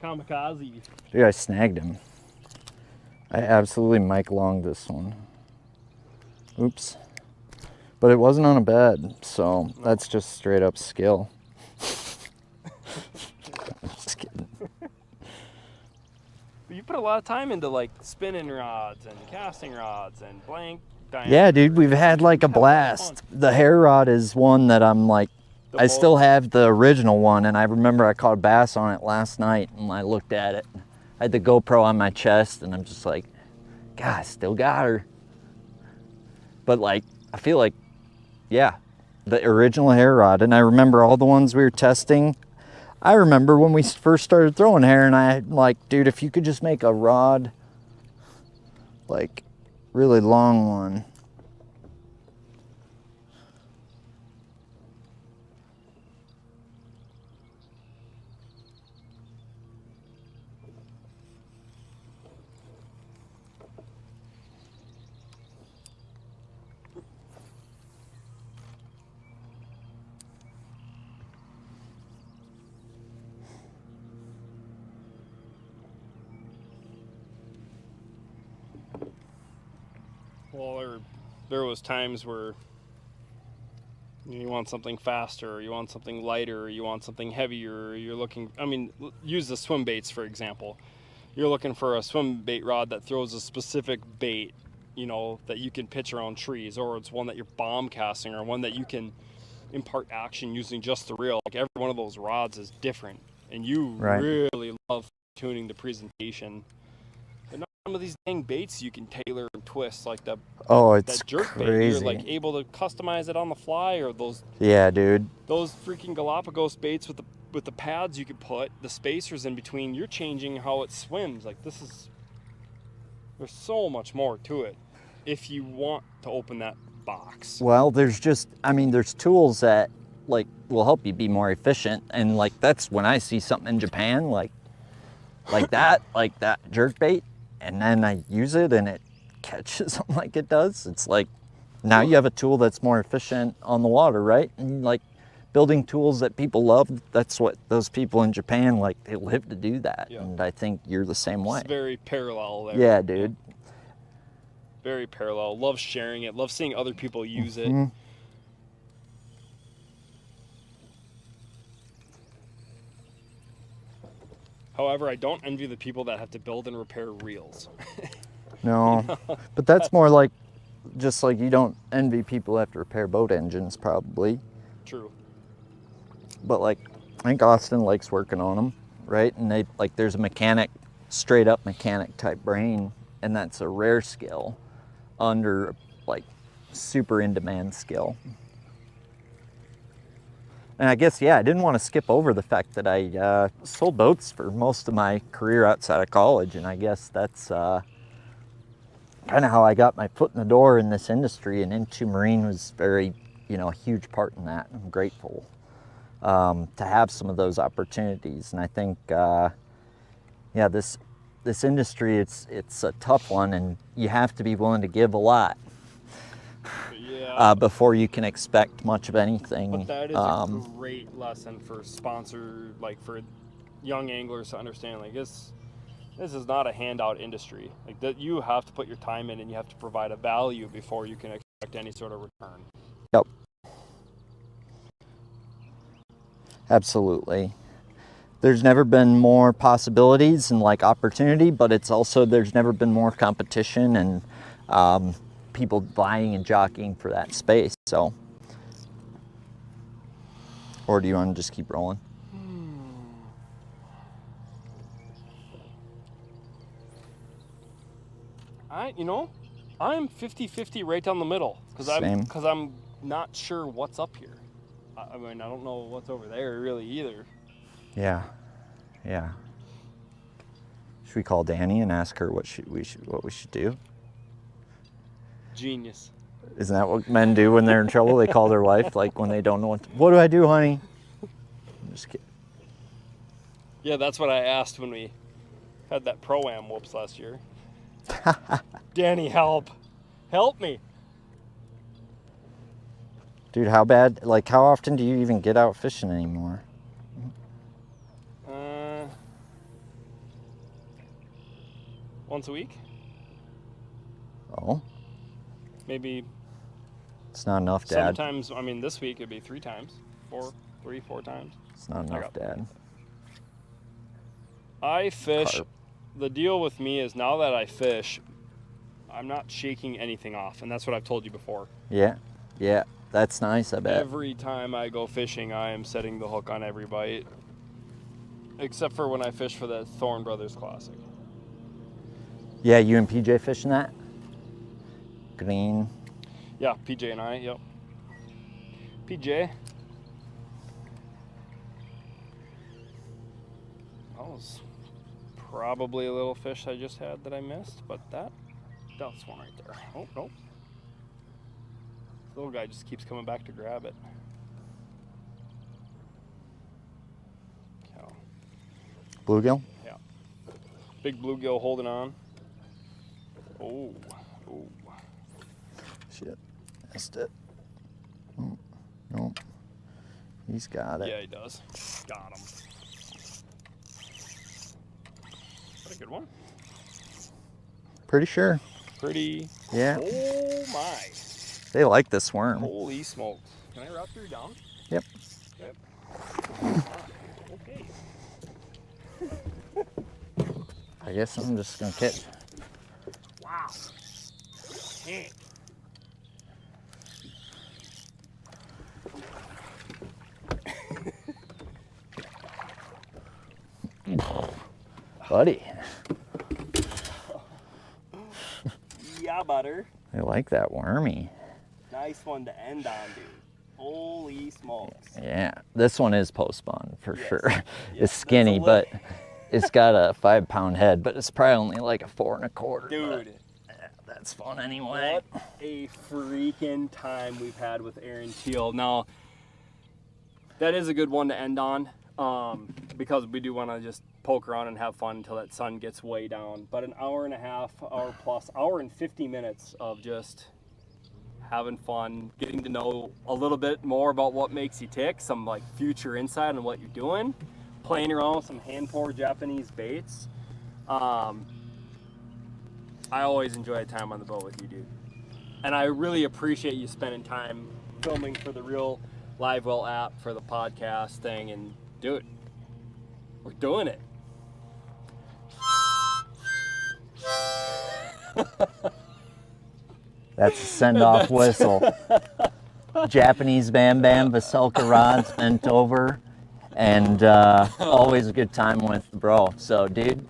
Kamikaze. Dude, I snagged him. I absolutely Mike Longed this one. Oops. But it wasn't on a bed, so that's just straight up skill. Just kidding. You put a lot of time into like spinning rods and casting rods and blank diameter. Yeah, dude, we've had like a blast. The hair rod is one that I'm like, I still have the original one, and I remember I caught a bass on it last night, and I looked at it. I had the GoPro on my chest, and I'm just like, God, I still got her. But like, I feel like, yeah, the original hair rod, and I remember all the ones we were testing. I remember when we first started throwing hair, and I'm like, dude, if you could just make a rod, like, really long one. Well, there was times where you want something faster, or you want something lighter, or you want something heavier, or you're looking, I mean, use the swim baits, for example. You're looking for a swim bait rod that throws a specific bait, you know, that you can pitch around trees, or it's one that you're bomb casting, or one that you can impart action using just the reel. Like, every one of those rods is different, and you Right. really love tuning the presentation. But not some of these dang baits you can tailor and twist, like that jerk bait. You're like able to customize it on the fly, or those. Yeah, dude. Those freaking Galapagos baits with the pads you could put, the spacers in between. You're changing how it swims. Like there's so much more to it if you want to open that box. Well, there's tools that like will help you be more efficient, and like that's when I see something in Japan like that jerk bait, and then I use it and it catches them like it does. It's like now you have a tool that's more efficient on the water, right? And like building tools that people love, that's what those people in Japan, like, they live to do that. Yeah. And I think you're the same way. It's very parallel there. Yeah, dude. Yeah. Very parallel. Love sharing it. Love seeing other people use it. However, I don't envy the people that have to build and repair reels. No, you know? But that's more like, just like you don't envy people who have to repair boat engines, probably. True. But like, I think Austin likes working on them, right? And they like, there's a mechanic, straight up mechanic type brain, and that's a rare skill under like super in demand skill. And I guess, yeah, I didn't want to skip over the fact that I sold boats for most of my career outside of college, and I guess that's kind of how I got my foot in the door in this industry, and into marine was very, a huge part in that. I'm grateful to have some of those opportunities, and I think, yeah, this industry, it's a tough one, and you have to be willing to give a lot. Yeah. Before you can expect much of anything. But that is a great lesson for for young anglers to understand. Like this is not a handout industry. Like that, you have to put your time in, and you have to provide a value before you can expect any sort of return. Yep. Absolutely. There's never been more possibilities and like opportunity, but it's also, there's never been more competition and people vying and jockeying for that space. So, or do you want to just keep rolling? I'm 50-50 right down the middle because I'm not sure what's up here. I mean, I don't know what's over there really either. Yeah. Should we call Danny and ask her what we should do? Genius. Isn't that what men do when they're in trouble? They call their wife, like when they don't know what do I do, honey? I'm just kidding. Yeah, that's what I asked when we had that Pro-Am whoops last year. Danny, help me. Dude, how bad, like how often do you even get out fishing anymore? Once a week. Oh. Maybe. It's not enough, Dad. Sometimes, I mean, this week it'd be 3 times. 4 times. It's not enough, Dad. I fish. Carp. The deal with me is now that I fish, I'm not shaking anything off, and that's what I've told you before. Yeah. That's nice, I bet. Every time I go fishing, I am setting the hook on every bite, except for when I fish for the Thorn Brothers Classic. Yeah, you and PJ fishing that? Green. Yeah, PJ and I, yep. PJ. That was probably a little fish I just had that I missed, but that's one right there. Oh, nope. This little guy just keeps coming back to grab it. Cow. Bluegill? Yeah. Big bluegill holding on. Oh. Shit. Missed it. Oh, nope. He's got it. Yeah, he does. Got him. What a good one. Pretty sure. Yeah. Oh my. They like this worm. Holy smokes. Can I wrap you down? Yep. Okay. I guess I'm just gonna catch. Wow. Dang. buddy. Yeah, butter. I like that wormy. Nice one to end on, dude. Holy smokes. Yeah, this one is post-spawn for Yes. sure. Yes, It's skinny, that's but it's got a 5-pound head, but it's probably only like a 4 1/4. Dude, That's fun anyway. what a freaking time we've had with Aron Teal. Now, that is a good one to end on, because we do want to just poke around and have fun until that sun gets way down. But an hour and a half, hour plus, hour and 50 minutes of just having fun, getting to know a little bit more about what makes you tick, some like future insight on what you're doing, playing around with some hand-poured Japanese baits. I always enjoy a time on the boat with you, dude. And I really appreciate you spending time filming for the Real Live Well app for the podcast thing. And dude, we're doing it. That's a send-off whistle. Japanese Bam Bam, Veselka rods bent over, and always a good time with the bro. So, dude,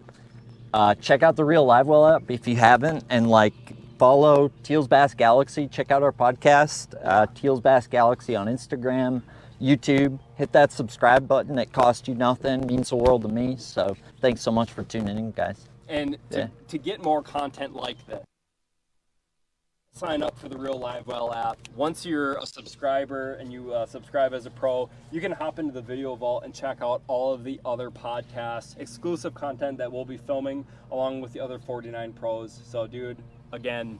check out the Real Live Well app if you haven't, and like follow Teal's Bass Galaxy. Check out our podcast, Teal's Bass Galaxy on Instagram, YouTube. Hit that subscribe button. It costs you nothing. Means the world to me. So, thanks so much for tuning in, guys. And Yeah. to get more content like this, sign up for the Real Live Well app. Once you're a subscriber and you subscribe as a pro, you can hop into the video vault and check out all of the other podcasts, exclusive content that we'll be filming along with the other 49 pros. So, dude, again,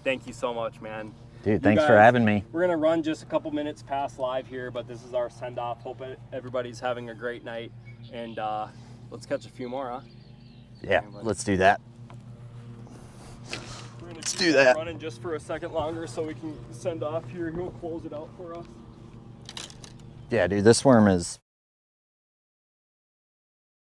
thank you so much, man. Dude, thanks for having me. We're going to run just a couple minutes past live here, but this is our send-off. Hope everybody's having a great night. And let's catch a few more, huh? Yeah, let's do that. Let's do that. Running just for a second longer so we can send off here. He'll close it out for us. Yeah, dude, this worm is